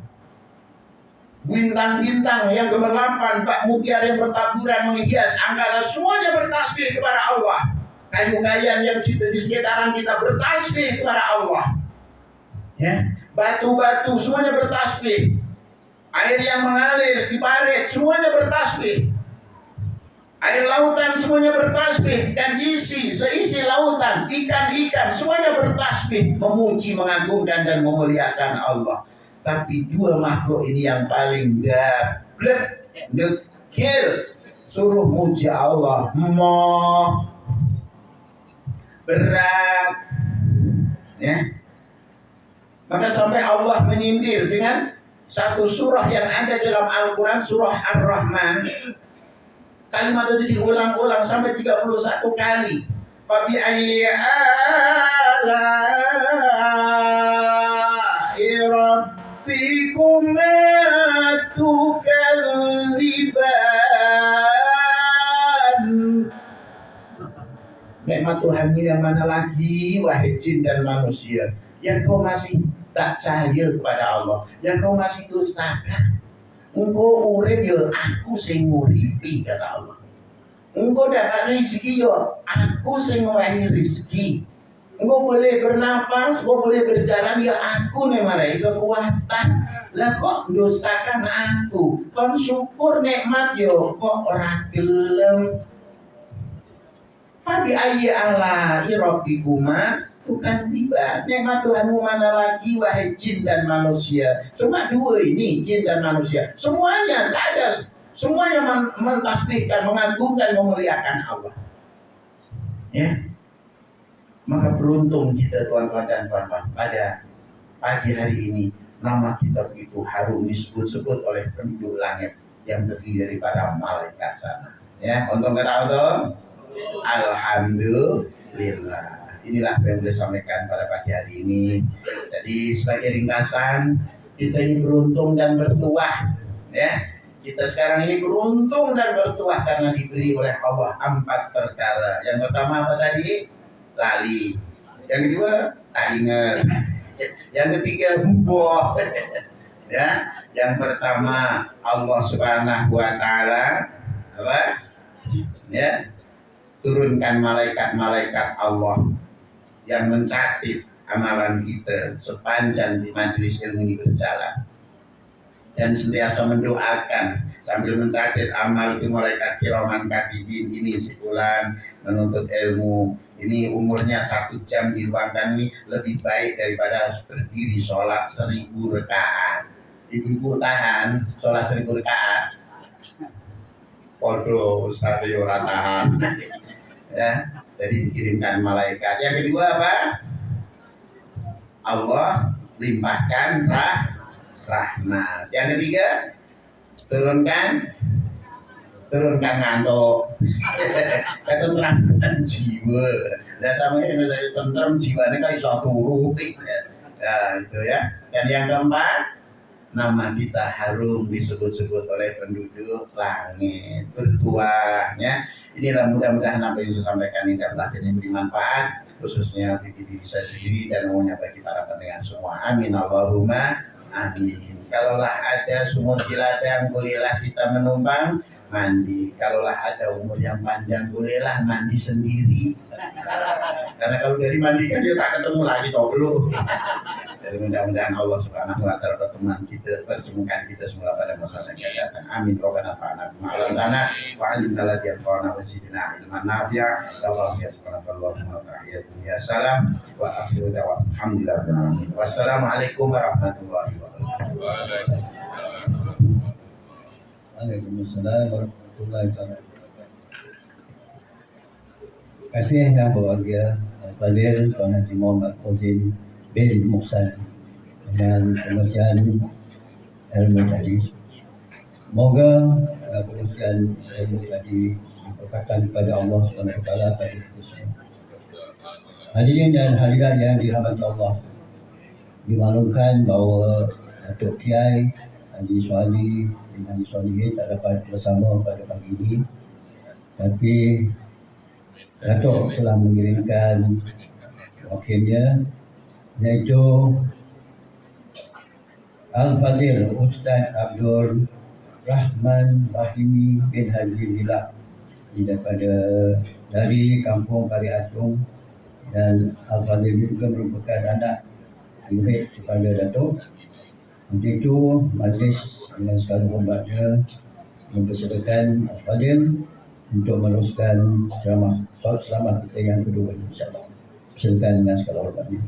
Bintang-bintang yang gemerlapan, bak mutiara yang bertaburan menghias angkasa, semuanya bertasbih kepada Allah. Kayu-kayan yang kita di sekitaran kita bertasbih kepada Allah. Ya, batu-batu semuanya bertasbih. Air yang mengalir di parit semuanya bertasbih. Air lautan semuanya bertasbih, dan seisi lautan, ikan-ikan semuanya bertasbih, memuji, mengagungkan dan memuliakan Allah. Tapi dua makhluk ini yang paling dekil, suruh muji Allah, berat, ya. Maka sampai Allah menyindir dengan satu surah yang ada dalam Al-Quran, surah Ar-Rahman. Kalimat itu diulang-ulang sampai 31 kali. Fabi ayyi ala'i rabbikuma tukadziban. Nikmat Tuhan ini yang mana lagi, wahai jin dan manusia, yang kau masih tak percaya kepada Allah, yang kau masih dustakan. Engkau urip yo aku sing nguripi, kata Allah. Engkau dapat rezeki yo aku sing ngowahi rezeki. Engkau boleh bernafas, engkau boleh berjalan ya aku nih marai kekuatan. Lah kok dustakan aku? Kon syukur nikmat yo kok ora gelem. Fabi ayyi ala'i rabbikuma tukadziban. Nikmat Tuhanmu mana lagi, wahai jin dan manusia? Cuma dua ini, jin dan manusia. Semuanya tak ada, semuanya mentasbihkan, mengagungkan, memuliakan Allah. Ya. Maka beruntung kita tuan-tuan dan puan-puan, pada pagi hari ini nama kita itu harum disebut-sebut oleh penduduk langit yang terdiri daripada malaikat sana. Ya, untung kata untung. Alhamdulillah. Inilah yang saya sampaikan pada pagi hari ini. Jadi sebagai ringkasan, kita ini beruntung dan bertuah, ya. Kita sekarang ini beruntung dan bertuah karena diberi oleh Allah 4 perkara. Yang pertama apa tadi? Lali. Yang kedua, tak ingat. Yang ketiga, boh. Ya. Yang pertama, Allah Subhanahu wa taala apa? Ya. Turunkan malaikat-malaikat Allah yang mencatat amalan kita sepanjang di majelis ilmu ini berjalan, dan sentiasa mendoakan sambil mencatat amal itu malaikat kiraman katibin. Ini si fulan menuntut ilmu, ini umurnya 1 jam diluangkan ini lebih baik daripada berdiri sholat 1000 rakaat. Ibu-ibu tahan sholat 1000 rakaat? Podo Ustaz ora tahan. Ya, jadi dikirimkan malaikat. Yang kedua apa? Allah limpahkan rahmat. Yang ketiga, turunkan ngantuk. Ketenteraman jiwa. Dan sama ini tentrem jiwanya kan iso turu. Nah, itu ya. Dan yang keempat, nama kita harum disebut-sebut oleh penduduk langit, bertuahnya. Inilah mudah-mudahan apa yang saya sampaikan ini dapat memberi manfaat, khususnya bagi diri saya sendiri dan umumnya bagi para pendengar semua. Amin Allahumma amin. Kalaulah ada sumur ciladang, bolehlah kita menumpang mandi. Kalaulah ada umur yang panjang, bolehlah mandi sendiri. Karena kalau dari mandi kan dia tak ketemu lagi toh belum. Jadi mudah-mudahan Allah Subhanahu wa taala pertemukan kita semua pada masa yang akan datang. Amin. Robbana fa'alna ma'alam lana wa 'allimna alladhi yanfa'una wa zidna ilman nafi'a. Allahumma ya subhanallah wa ta'ala salam wa akhiru da'wana alhamdulillahi rabbil alamin. Wassalamualaikum warahmatullahi wabarakatuh. Waalaikumsalam warahmatullahi wabarakatuh. Terima kasih yang berbahagia Fadil Tuan Haji Muhammad Fauzin bin Muhsan dengan pengajian ilmu tadi. Semoga pengajian ilmu tadi diberkatkan kepada Allah SWT pada kita semua. Hadirin dan hadirat yang dirahmati Allah, dimaklumkan bahawa Datuk Kiai Haji Suhadi bin Haji Solihin tak dapat bersama pada pagi ini, tapi Datuk telah mengirimkan wakilnya, yaitu Al-Fadil Ustaz Abdul Rahman Rahimi bin Haji Lila dari Kampung Kari Atung, dan Al-Fadil juga merupakan anak murid kepada Datuk. Untuk itu majlis dengan segala hormatnya mempersilakan Al-Fadil untuk meneruskan ceramah kita yang kedua, insyaAllah. Silakan dengan segala hormatnya.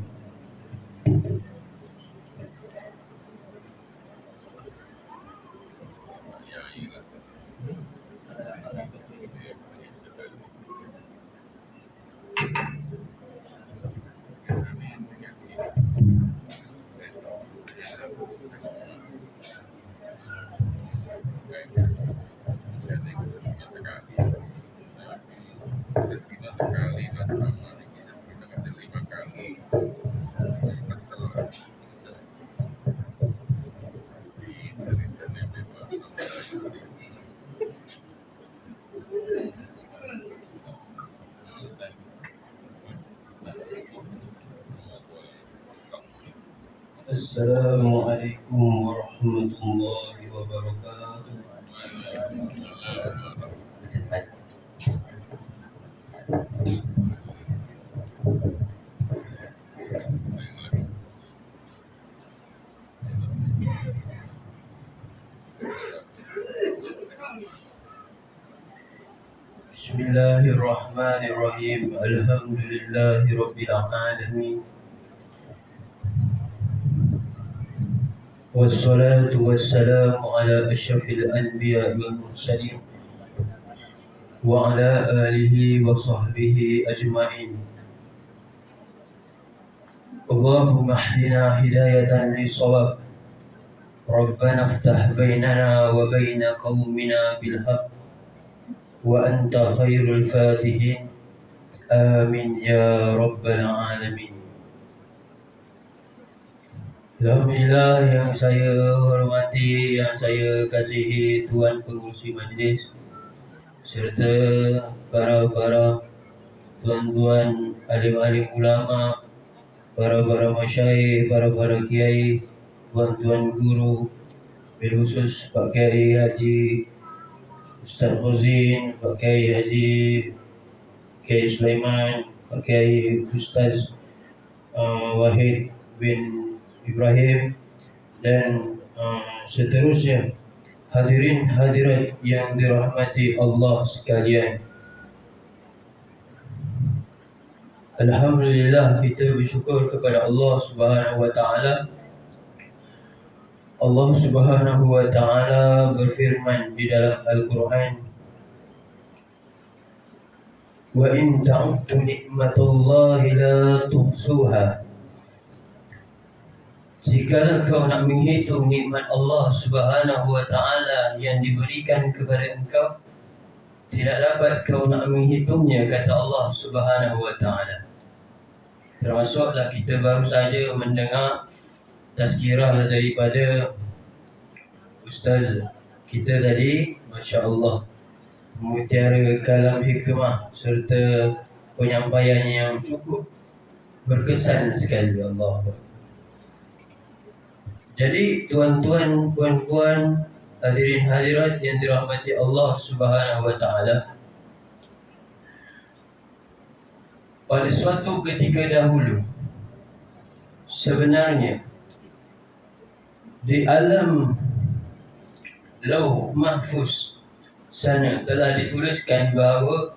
Assalamualaikum warahmatullahi wabarakatuh. Cepat. Bismillahirrahmanirrahim. Alhamdulillahi rabbil alamin. Wassalatu wassalamu ala asyrafil anbiya wal mursalin wa ala alihi wa sahbihi ajma'in. Allahumma hdina hidayatan lis-shawab. Rabbana iftah bainana wa baina qaumina bil haqq wa anta khairul fatihin. Amin ya rabbal alamin. Alhamdulillah, yang saya hormati, yang saya kasihi Tuan Pengurusi Majlis serta para tuan-tuan alim-alim ulama, para masyayikh, para kiai, tuan-tuan guru, bil khusus Pak Kiai Haji Ustaz Rozin, Pak Kiai Haji Kiai Sulaiman, Pak Kiai Ustaz Wahid bin Ibrahim, dan seterusnya. Hadirin hadirat yang dirahmati Allah sekalian, alhamdulillah, kita bersyukur kepada Allah Subhanahu wa taala. Allah Subhanahu wa taala berfirman di dalam Al-Quran, wa in ta'uddu ni'matallahi la tuhsuha. Jikalau kau nak menghitung nikmat Allah Subhanahu wa taala yang diberikan kepada engkau, tidak dapat kau nak menghitungnya, kata Allah Subhanahu wa taala. Termasuklah kita baru saja mendengar tazkirah daripada Ustaz kita tadi, masya-Allah, mutiara kalam hikmah serta penyampaian yang cukup berkesan sekali. Allah. Jadi tuan-tuan, puan-puan, hadirin hadirat yang dirahmati Allah Subhanahu wa taala, pada suatu ketika dahulu, sebenarnya di alam Lauh Mahfuz sana telah dituliskan bahawa,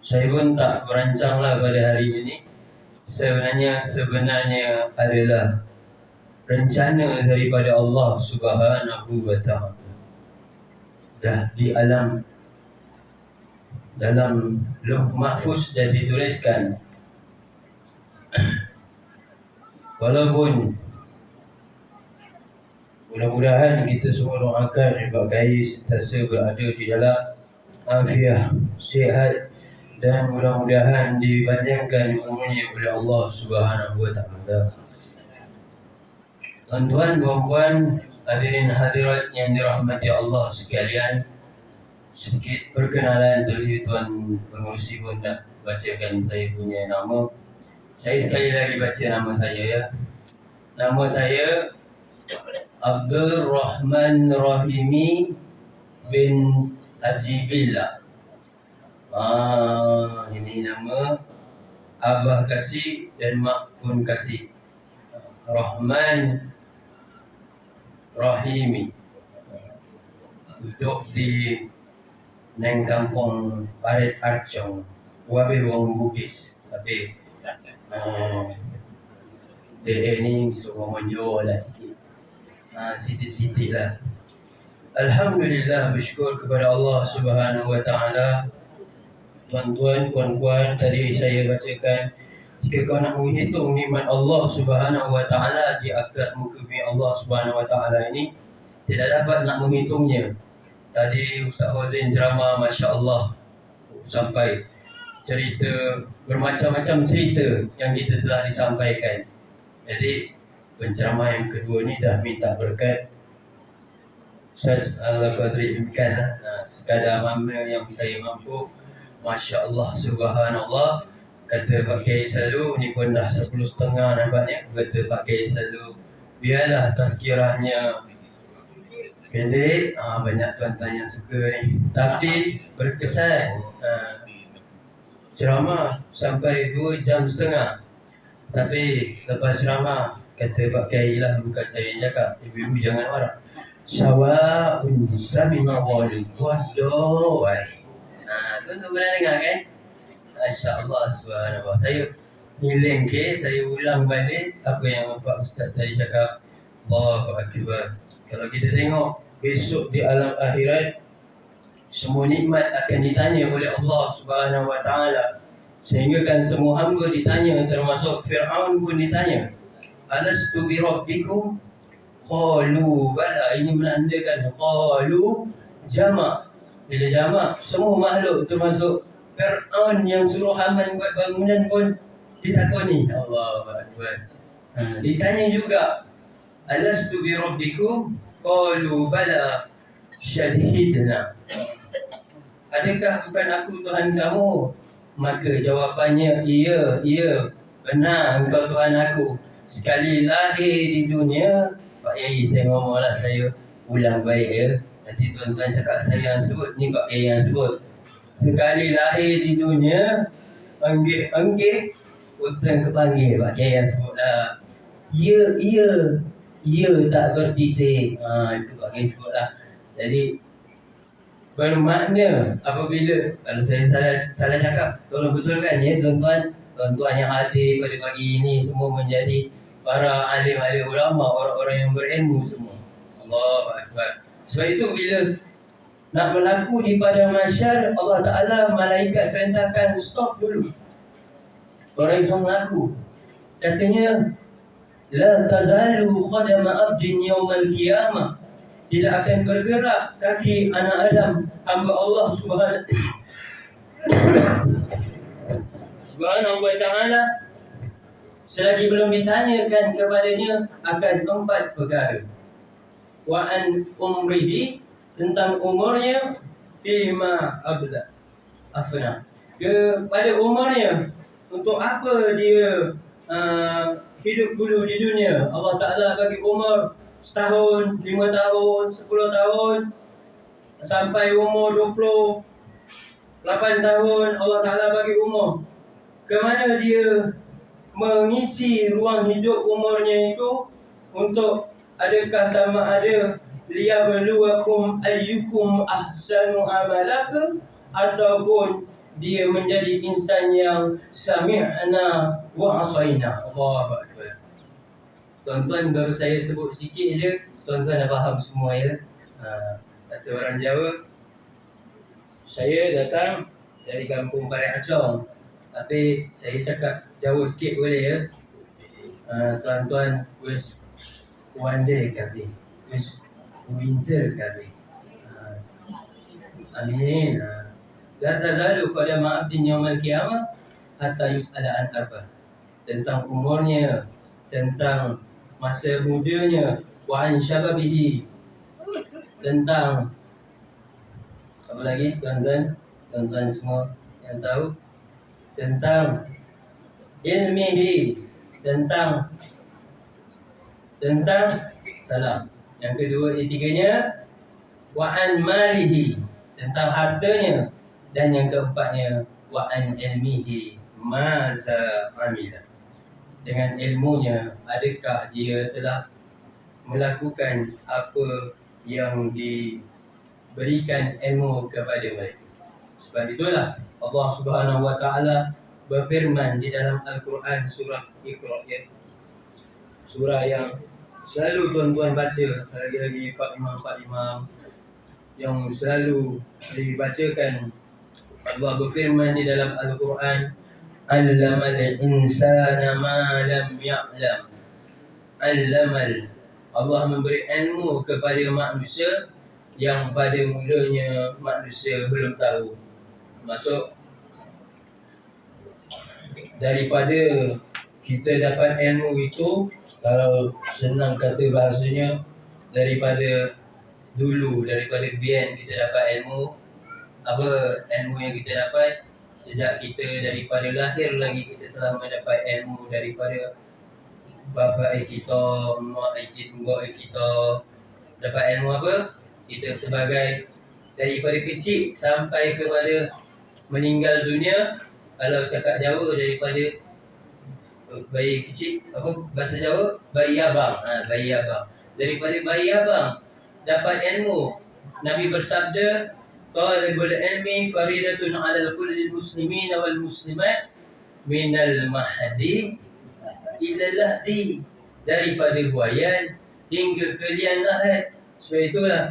saya pun tak merancanglah pada hari ini, sebenarnya adalah rencana daripada Allah Subhanahu wa taala. Dah di alam dalam Lauh Mahfuz dah dituliskan. Walaupun mudah-mudahan kita semua doakan Pak Kiai sentiasa berada di dalam afiah, sihat, dan mudah-mudahan dipanjangkan umurnya oleh Allah Subhanahu wa taala. Tuan-tuan, puan-puan, hadirin hadirat yang dirahmati Allah sekalian, sedikit perkenalan dari Tuan Pengurusi pun nak bacakan saya punya nama. Saya sekali lagi baca nama saya, ya. Nama saya Abdul Rahman Rahimi bin Haji Billah. Ini nama Abah kasih dan Mak pun kasih. Rahman Rahimi. Duduk di Neng Kampung Parit Arcong, Wabe Wong Bugis. Tapi ni suruh menjual lah sikit. Sikit-sikit lah. Alhamdulillah, bersyukur kepada Allah Subhanahu wa taala. Tuan-tuan, puan-puan, tadi saya bacakan, jika kau nak menghitung nikmat Allah Subhanahu wa taala di akad muka bumi Allah Subhanahu wa taala ini, tidak dapat nak menghitungnya. Tadi Ustaz Rozin ceramah, masya-Allah, sampai cerita, bermacam-macam cerita yang kita telah disampaikan. Jadi penceramah yang kedua ni dah minta berkat Ustaz Al-Qadri sekadar mana yang saya mampu. Masya Allah, subhanallah, kata Pak Kiai selalu, ni pun dah 10.30 nampaknya. Kata Pak Kiai selalu, biarlah tazkirahnya pendek. Banyak tuan-tuan yang suka ni, tapi berkesan. Ceramah sampai 2.5 jam. Tapi lepas ceramah, kata Pak Kiai lah, bukan saya yang cakap, ibu-ibu jangan marah, sawa'un samima walu wadawai. Tuan-tuan pernah dengar kan? Masya Allah, subhanallah. Saya ngiling ke, saya ulang balik apa yang Pak Ustaz tadi cakap. Allahu Akbar. Kalau kita tengok besok di alam akhirat, semua nikmat akan ditanya oleh Allah Subhanahu Wa Taala. Sehingga kan semua hamba ditanya, termasuk Fir'aun pun ditanya, alastu bi rabbikum? Qalu bala. Ini menandakan qalu jamak. Bila jamak, semua makhluk termasuk Fir'aun yang suruh Haman buat bangunan pun ditakoni. Allahu Akbar. Ditanya juga, alastu bi rabbikum? Qalu bala syahidna. Adakah bukan aku Tuhan kamu? Maka jawapannya, iya, benar engkau Tuhan aku. Sekali lahir di dunia, Pak Yai saya ngomong lah, saya ulang baik ya. Nanti tuan-tuan cakap saya yang sebut, ni Pak Yai yang sebut. Sekali lahir di dunia, anggih, utang kepanggil, Pak Yai yang sebut lah. Ya tak bertitik. Itu Pak Yai sebut lah. Jadi bermakna apabila, kalau saya salah cakap, tolong betulkan ya tuan-tuan. Tuan-tuan yang hadir pada pagi ini semua menjadi para alim-alim ulama, orang-orang yang berilmu semua. Allahu Akbar. Sebab itu bila nak berlaku di padang mahsyar, Allah Ta'ala malaikat perintahkan stop dulu. Orang yang berlaku, katanya, la tazalu qadama abdin yawmal qiyamah. Tidak akan bergerak kaki anak Adam, hamba Allah Subhanahu wa ta'ala, selagi belum ditanyakan kepadanya akan 4 perkara. Wa an umrihi, tentang umurnya, bima afna, kepada umurnya, untuk apa dia hidup dulu di dunia. Allah Ta'ala bagi umur setahun, 5 tahun, 10 tahun, sampai umur 28 tahun Allah Ta'ala bagi umur. Kemana dia mengisi ruang hidup umurnya itu? Untuk adakah sama ada liyabluwakum ayyukum ahsanu amalaka, ataupun dia menjadi insan yang sami'na wa asaina. Allahu Akbar. Tuan-tuan baru saya sebut sikit je, tuan-tuan dah faham semua ya. Kata orang Jawa, saya datang dari kampung Parai Acong, tapi saya cakap Jawa sikit boleh ya. Tuan-tuan wis one day kami, wis winter kami. Amin. La tazalu qadama abdin yawmal qiyamah hatta yus'ala an arba. Tentang umurnya, tentang masa mudanya, wa an syababihi, tentang apa lagi tuan-tuan semua yang tahu, tentang ilmihi, tentang salam. Yang kedua, tiganya wa an malihi, tentang hartanya, dan yang keempatnya wa an ilmihi maza amila, dengan ilmunya adakah dia telah melakukan apa yang diberikan ilmu kepada mereka. Sebab itulah Allah Subhanahu Wa Ta'ala berfirman di dalam Al-Quran surah Iqra, ya. Surah yang selalu tuan-tuan baca, lagi-lagi Pak Imam yang selalu dibacakan. Allah berfirman di dalam Al-Quran, Allamal insana ma lam ya'lam. Allah memberi ilmu kepada manusia yang pada mulanya manusia belum tahu. Maksud daripada kita dapat ilmu itu, kalau senang kata bahasanya, daripada dulu, daripada bian kita dapat ilmu. Apa ilmu yang kita dapat? Sejak kita daripada lahir lagi kita telah mendapat ilmu daripada bapa kita, mak kita. Dapat ilmu apa? Kita sebagai daripada kecil sampai kepada meninggal dunia. Kalau cakap Jawa daripada bayi kecil, apa bahasa Jawa? Bayi abang. Bayi abang. Daripada bayi abang dapat ilmu. Nabi bersabda, talibul ilmi faridatun 'alal kulli muslimin wal muslimat minal mahdi ila lahdi. Daripada buayan hingga ke liang lahat. Sebab itulah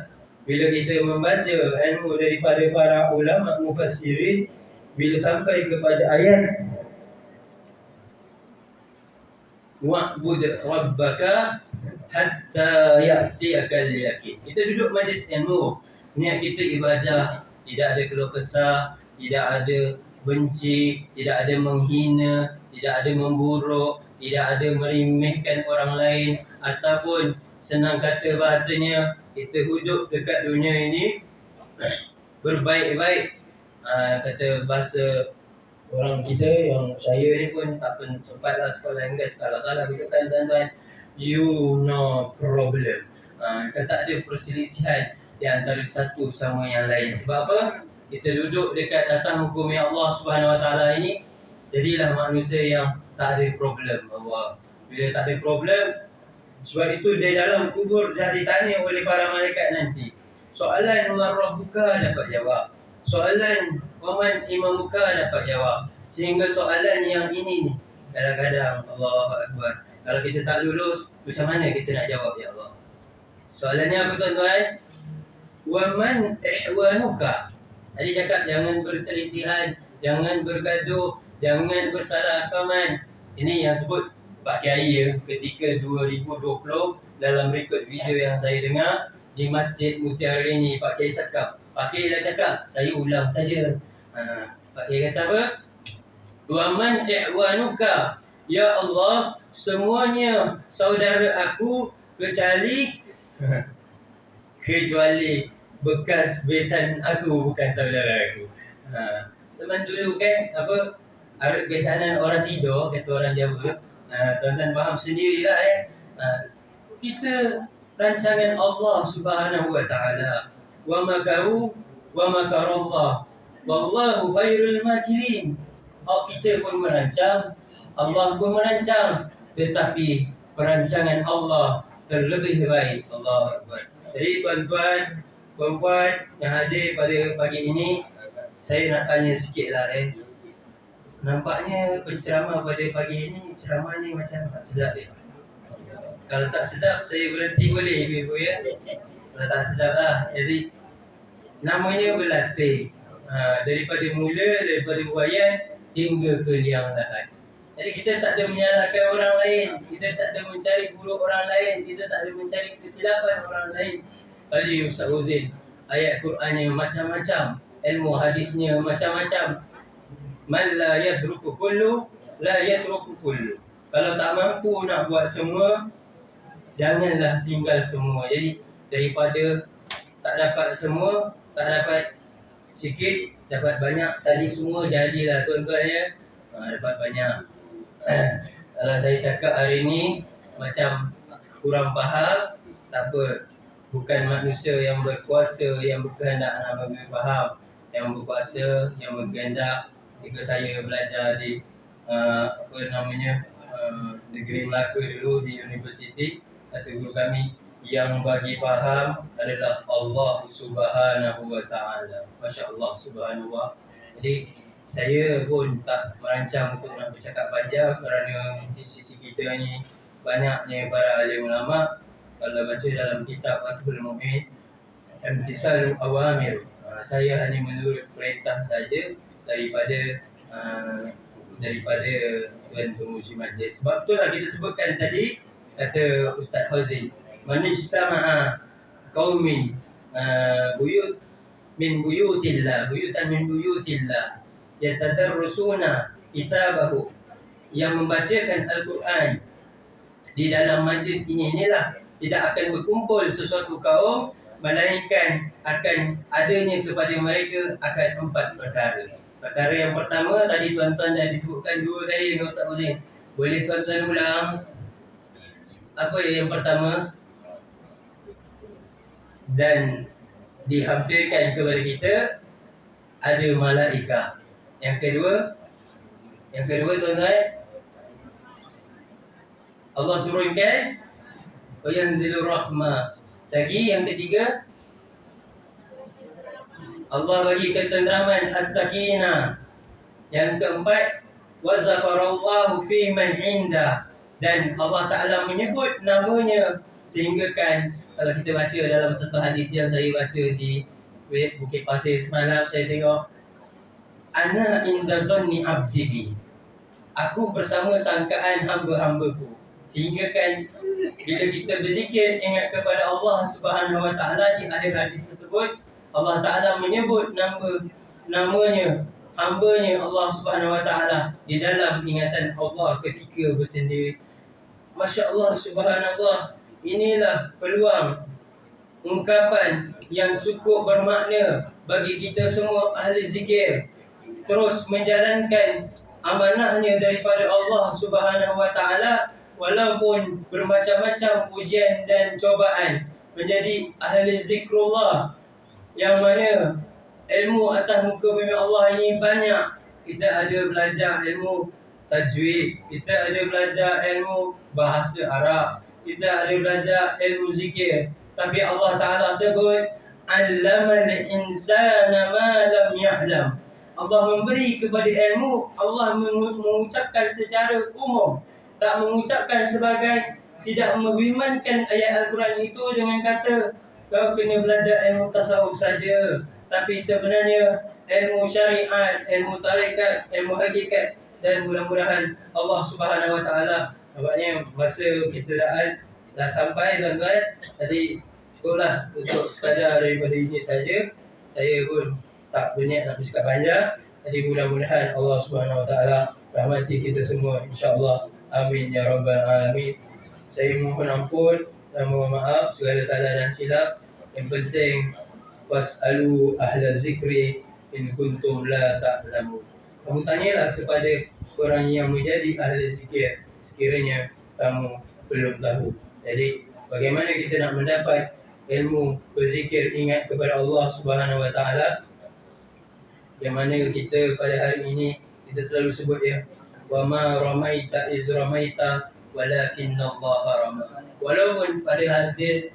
bila kita membaca ilmu daripada para ulama mufassirin, bila sampai kepada ayat wa'bud rabbaka hatta ya'tiyakal yaqin, kita duduk majlis ilmu, niat kita ibadah, tidak ada keluh kesah, tidak ada benci, tidak ada menghina, tidak ada memburuk, tidak ada meremehkan orang lain, ataupun senang kata bahasanya kita hidup dekat dunia ini berbaik-baik. Kata bahasa orang kita yang saya ni pun tak sempatlah sekolah Inggeris, kalau salah beritakan tuan-tuan, you no problem. Kan tak ada perselisihan di antara satu sama yang lain. Sebab apa? Kita duduk dekat datang hukum yang Allah Subhanahu Wa Taala ini, jadilah manusia yang tak ada problem. Allah, bila tak ada problem, sebab itu di dalam kubur dah ditanya oleh para malaikat nanti. Soalan man rabbuka dapat jawab. Soalan waman imamuka dapat jawab. Sehingga soalan yang ini ni kadang-kadang Allahu Akbar, kalau kita tak lulus, macam mana kita nak jawab ya Allah? Soalannya apa tuan-tuan? Waman ihwanuka. Tadi cakap jangan berselisihan, jangan bergaduh, jangan bersalah fahaman. Ini yang sebut Pak Kiai ketika 2020 dalam rekod video yang saya dengar di Masjid Mutiara ini, Pak Kiai cakap, Pak Kiai dah cakap, saya ulang saja. Pak Kiai kata apa? Waman ihwanuka, ya Allah, semuanya saudara aku kecuali bekas besan aku bukan saudara aku. Teman dulu kan apa, arut besanan orang Sido kata orang Jawa. Tuan-tuan faham sendirilah kita rancangan Allah Subhanahu Wa Taala. Wa makaru wa makarallah wallahu khairul makirin. Kita pun merancang, Allah pun merancang, tetapi perancangan Allah terlebih baik. Allahu Akbar. Jadi tuan-tuan, puan-puan yang hadir pada pagi ini, saya nak tanya sikit lah nampaknya penceramah pada pagi ini ceramahnya macam tak sedap ya. Kalau tak sedap saya berhenti boleh ibu ya. Kalau tak sedap lah. Jadi namanya berlatih. Daripada buayan hingga ke liang lahat. Jadi kita tak ada menyalahkan orang lain, kita tak ada mencari buruk orang lain, kita tak ada mencari kesilapan orang lain. Tadi Ustaz Uzin, ayat Qurannya macam-macam, ilmu hadisnya macam-macam. Man la yadruku kullu, la yadruku kullu. Kalau tak mampu nak buat semua, janganlah tinggal semua. Jadi daripada tak dapat semua, tak dapat sikit, dapat banyak, tadi semua jadilah tuan-tuan ya. Dapat banyak. Kalau saya cakap hari ni macam kurang faham, tak apa. Bukan manusia yang berkuasa yang berkehendak nak bagi faham. Yang berkuasa, yang berkehendak. Ketika saya belajar di negeri Melaka dulu di universiti, kata guru kami, yang bagi faham adalah Allah Subhanahu Wa Taala. Masya-Allah, subhanallah. Jadi saya pun tak merancang untuk nak bercakap panjang kerana di sisi kita ni banyaknya para alim ulama. Kalau baca dalam kitab Fathul Mu'in, Imtisalul Awamir, saya hanya menurut perintah saja daripada Tuan Pengurusi Majlis. Sebab itulah kita sebutkan tadi, kata Ustaz Hazin, man ijtama'a qaumin buyutan min buyutillah yatadarrusuna kitabahu, yang membacakan Al-Quran di dalam majlis inilah tidak akan berkumpul sesuatu kaum melainkan akan adanya kepada mereka akan 4 perkara. Perkara yang pertama tadi tuan-tuan dah disebutkan dua kali dengan Ustaz Hussein. Boleh tuan-tuan ulang? Apa yang pertama? Dan dihampirkan kepada kita ada malaikah. Yang kedua tuan-tuan, Allah turunkan yanzilur rahmah. Lagi yang ketiga, Allah bagi ketenteraman as-sakinah. Yang keempat, wa zakarallahu fi man indah, dan Allah Ta'ala menyebut namanya. Sehingga kan kalau kita baca dalam satu hadis yang saya baca di Bukit Pasir semalam, saya tengok ana inda zanni abdi bi, aku bersama sangkaan hamba-hambaku. Sehingga kan bila kita berzikir ingat kepada Allah Subhanahu Wa Ta'ala, di akhir hadis tersebut Allah Ta'ala menyebut namanya, hambanya Allah Subhanahu Wa Ta'ala di dalam ingatan Allah ketika bersendiri. Masya Allah, Subhanallah. Inilah peluang ungkapan yang cukup bermakna bagi kita semua ahli zikir, terus menjalankan amanahnya daripada Allah Subhanahu Wa Ta'ala, walaupun bermacam-macam ujian dan cobaan, menjadi ahli zikrullah, yang mana ilmu atas muka bumi Allah ini banyak. Kita ada belajar ilmu tajwid, kita ada belajar ilmu bahasa Arab, kita ada belajar ilmu zikir. Tapi Allah Ta'ala sebut allamal insana ma lam ya'lam. Allah memberi kepada ilmu, Allah mengucapkan secara umum, tak mengucapkan sebagai, tidak memberimankan ayat Al-Quran itu dengan kata kau kena belajar ilmu tasawuf saja. Tapi sebenarnya ilmu syariat, ilmu tarikat, ilmu hakikat, dan mudah-mudahan Allah Subhanahu Wa Ta'ala, nampaknya masa kita dah sampai tuan-tuan. Jadi cukuplah untuk sekadar daripada ini saja. Saya pun tak berniat nak bercakap panjang. Jadi mudah-mudahan Allah Subhanahu Wa Ta'ala rahmati kita semua, insya-Allah. Amin ya rabbal alamin. Saya mohon ampun dan mohon maaf segala salah dan silap. Yang penting was'alu ahla zikri in kuntum la ta'lamun. Kamu tanyalah kepada orang yang menjadi ahli zikir sekiranya kamu belum tahu. Jadi bagaimana kita nak mendapat ilmu berzikir, ingat kepada Allah Subhanahu Wa Ta'ala, yang mana kita pada hari ini kita selalu sebut ya, wa ma ramaita iz ramaita walakinna Allah rama. Walaupun pada hadirin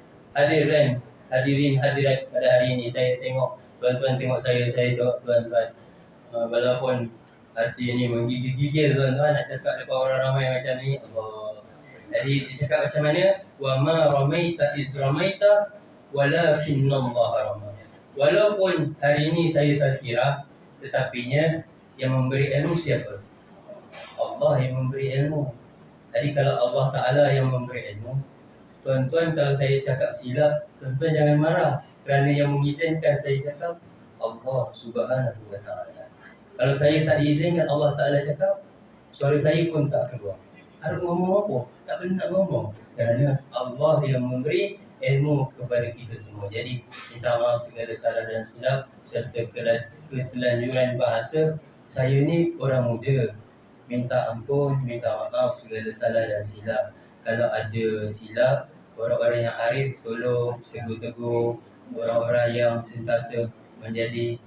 hadirat pada hari ini saya tengok tuan-tuan tengok saya tengok tuan-tuan, walaupun hati ini menggigil-gigil tuan-tuan nak cakap depan orang ramai macam ni. Allah. Jadi dia cakap macam mana? Wa ma ramaita iz ramaita walakinna Allah rama. Walaupun hari ini saya tazkirah, tetapinya yang memberi ilmu siapa? Allah yang memberi ilmu. Jadi kalau Allah Ta'ala yang memberi ilmu, tuan-tuan kalau saya cakap silap, tuan-tuan jangan marah, kerana yang mengizinkan saya cakap Allah Subhanahu Wa Ta'ala. Kalau saya tak diizinkan Allah Ta'ala cakap, suara saya pun tak keluar. Harus ngomong apa? Tak boleh nak ngomong, kerana Allah yang memberi ilmu kepada kita semua. Jadi minta maaf segala salah dan silap serta ketelanjuran bahasa. Saya ni orang muda, minta ampun, minta maaf segala salah dan silap. Kalau ada silap, orang-orang yang arif tolong tegur-tegur. Orang-orang yang sentiasa menjadi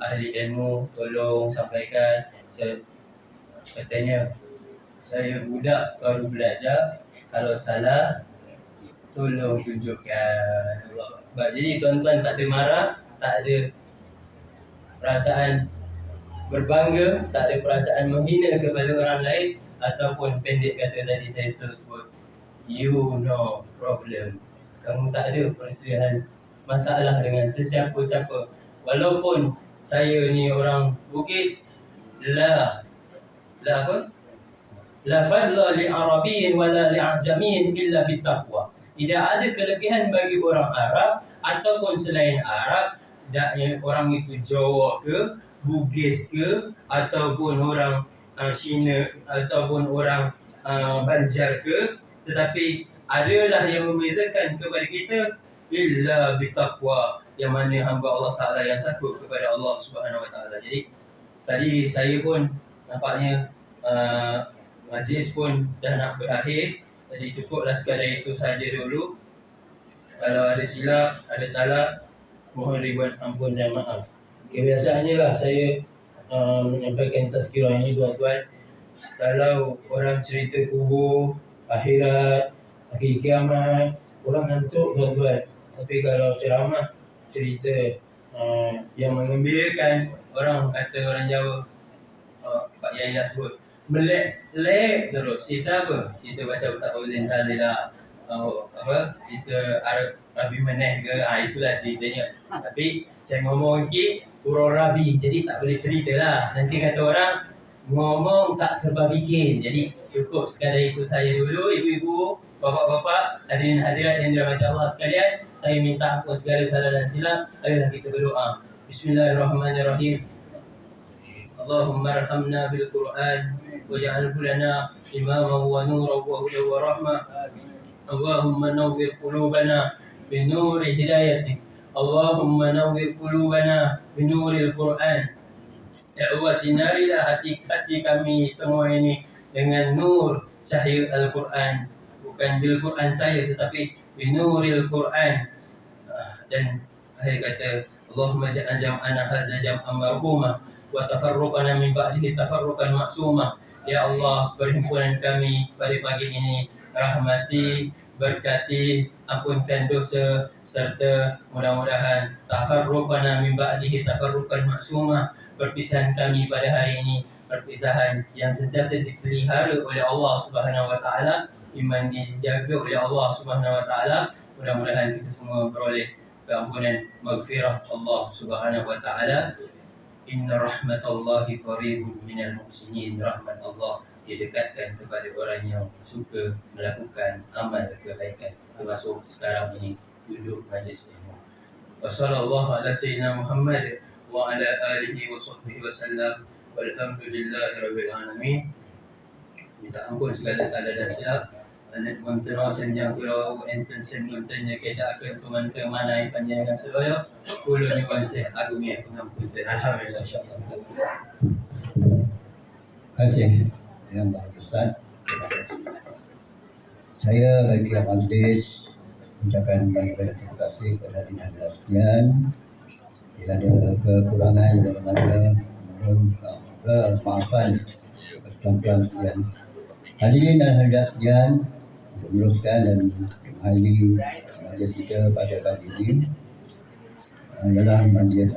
ahli ilmu tolong sampaikan. Katanya saya budak baru belajar, kalau salah tolong tunjukkan. Jadi tuan-tuan tak ada marah, tak ada perasaan berbangga, tak ada perasaan menghina kepada orang lain, ataupun pendek kata tadi saya sebut, you no problem. Kamu tak ada perselisihan masalah dengan sesiapa-siapa. Walaupun saya ni orang Bugis, la fadla li arabiyyin wala li ajamiyyin illa bittaqwa. Tidak ada kelebihan bagi orang Arab ataupun selain Arab, orang itu Jawa ke, Bugis ke, ataupun orang Cina, ataupun orang Banjar ke, tetapi adalah yang membezakan kepada kita illa bittaqwa, yang mana hamba Allah Ta'ala yang takut kepada Allah Subhanahu Wa Ta'ala. Jadi tadi saya pun nampaknya majlis pun dah nak berakhir. Jadi cukuplah sekadar itu saja dulu. Kalau ada silap, ada salah, mohon ribuan ampun dan maaf. Kebiasaannya lah saya menyampaikan tazkirah ini tuan-tuan. Kalau orang cerita kubur, akhirat, akhir kiamat, orang ngantuk tuan-tuan. Tapi kalau ceramah, cerita yang mengembirakan, orang kata orang Jawa, Pak Yai nak sebut, melek terus. Cerita apa? Cerita baca Ustaz Fauzin tadi lah. Cerita Rabi Meneh ke, itulah ceritanya. Tapi saya ngomong sikit huruf Rabi, jadi tak boleh cerita lah. Nanti kata orang ngomong tak serba bikin. Jadi cukup sekadar itu saya dulu. Ibu-ibu, bapak-bapak, hadirin hadirat yang dirahmati Allah sekalian, saya minta ampun segala salah dan silap. Ayolah kita berdoa. Bismillahirrahmanirrahim. Allahumma arhamna bil Quran waj'alhu lana imaman wa nuran wa hudan wa rahmah. Allahumma nawwir qulubana bin nuri hidayatik. Allahumma nawwir qulubana bin nuril Quran. Ya Allah, sinarilah hati-hati kami semua ini dengan nur cahaya Al-Quran. Bukan bil Quran saya, tetapi bin nuril Quran. Dan saya kata, Allahumma ja'al jam'ana hadza jam'an marhumah wa tafarruqana min ba'dihi tafarruqan maksumah. Ya Allah, perhimpunan kami pada pagi ini rahmati, berkati, ampunkan dosa, serta mudah-mudahan tafarruqana min ba'dihi tafarruqan maksumah. Perpisahan kami pada hari ini perpisahan yang sentiasa dipelihara oleh Allah Subhanahu wa taala, iman dijaga oleh Allah Subhanahu wa taala. Mudah-mudahan kita semua beroleh keampunan maghfirah Allah Subhanahu wa taala. Inna rahmatallahi qaribun minal muhsinin. Rahmat Allah didekatkan kepada orang yang suka melakukan amal kebaikan, termasuk sekarang ini duduk majlis ilmu. Wassallallahu ala sayyidina Muhammad wa ala alihi wa sahbihi wa sallam. Walhamdulillahi rabbil alamin. Minta ampun segala salah dan silap. Anak teman-teman senjang pulau enten sen-entenya kejakan teman-teman manai panjangan seloyo. Kulo ni wansih agungnya pengampunan. Alhamdulillah insyaallah. Terima kasih yang Ustaz. Saya bagi majlis ucapkan banyak terima kasih kepada hadirin sekalian. Bila ada kekurangan dalam mana mohon kemaafan keselamatan sekalian. Hadirin dan hadirat sekalian, untuk meneruskan dan mengakhiri majlis kita pada pagi ini adalah majlis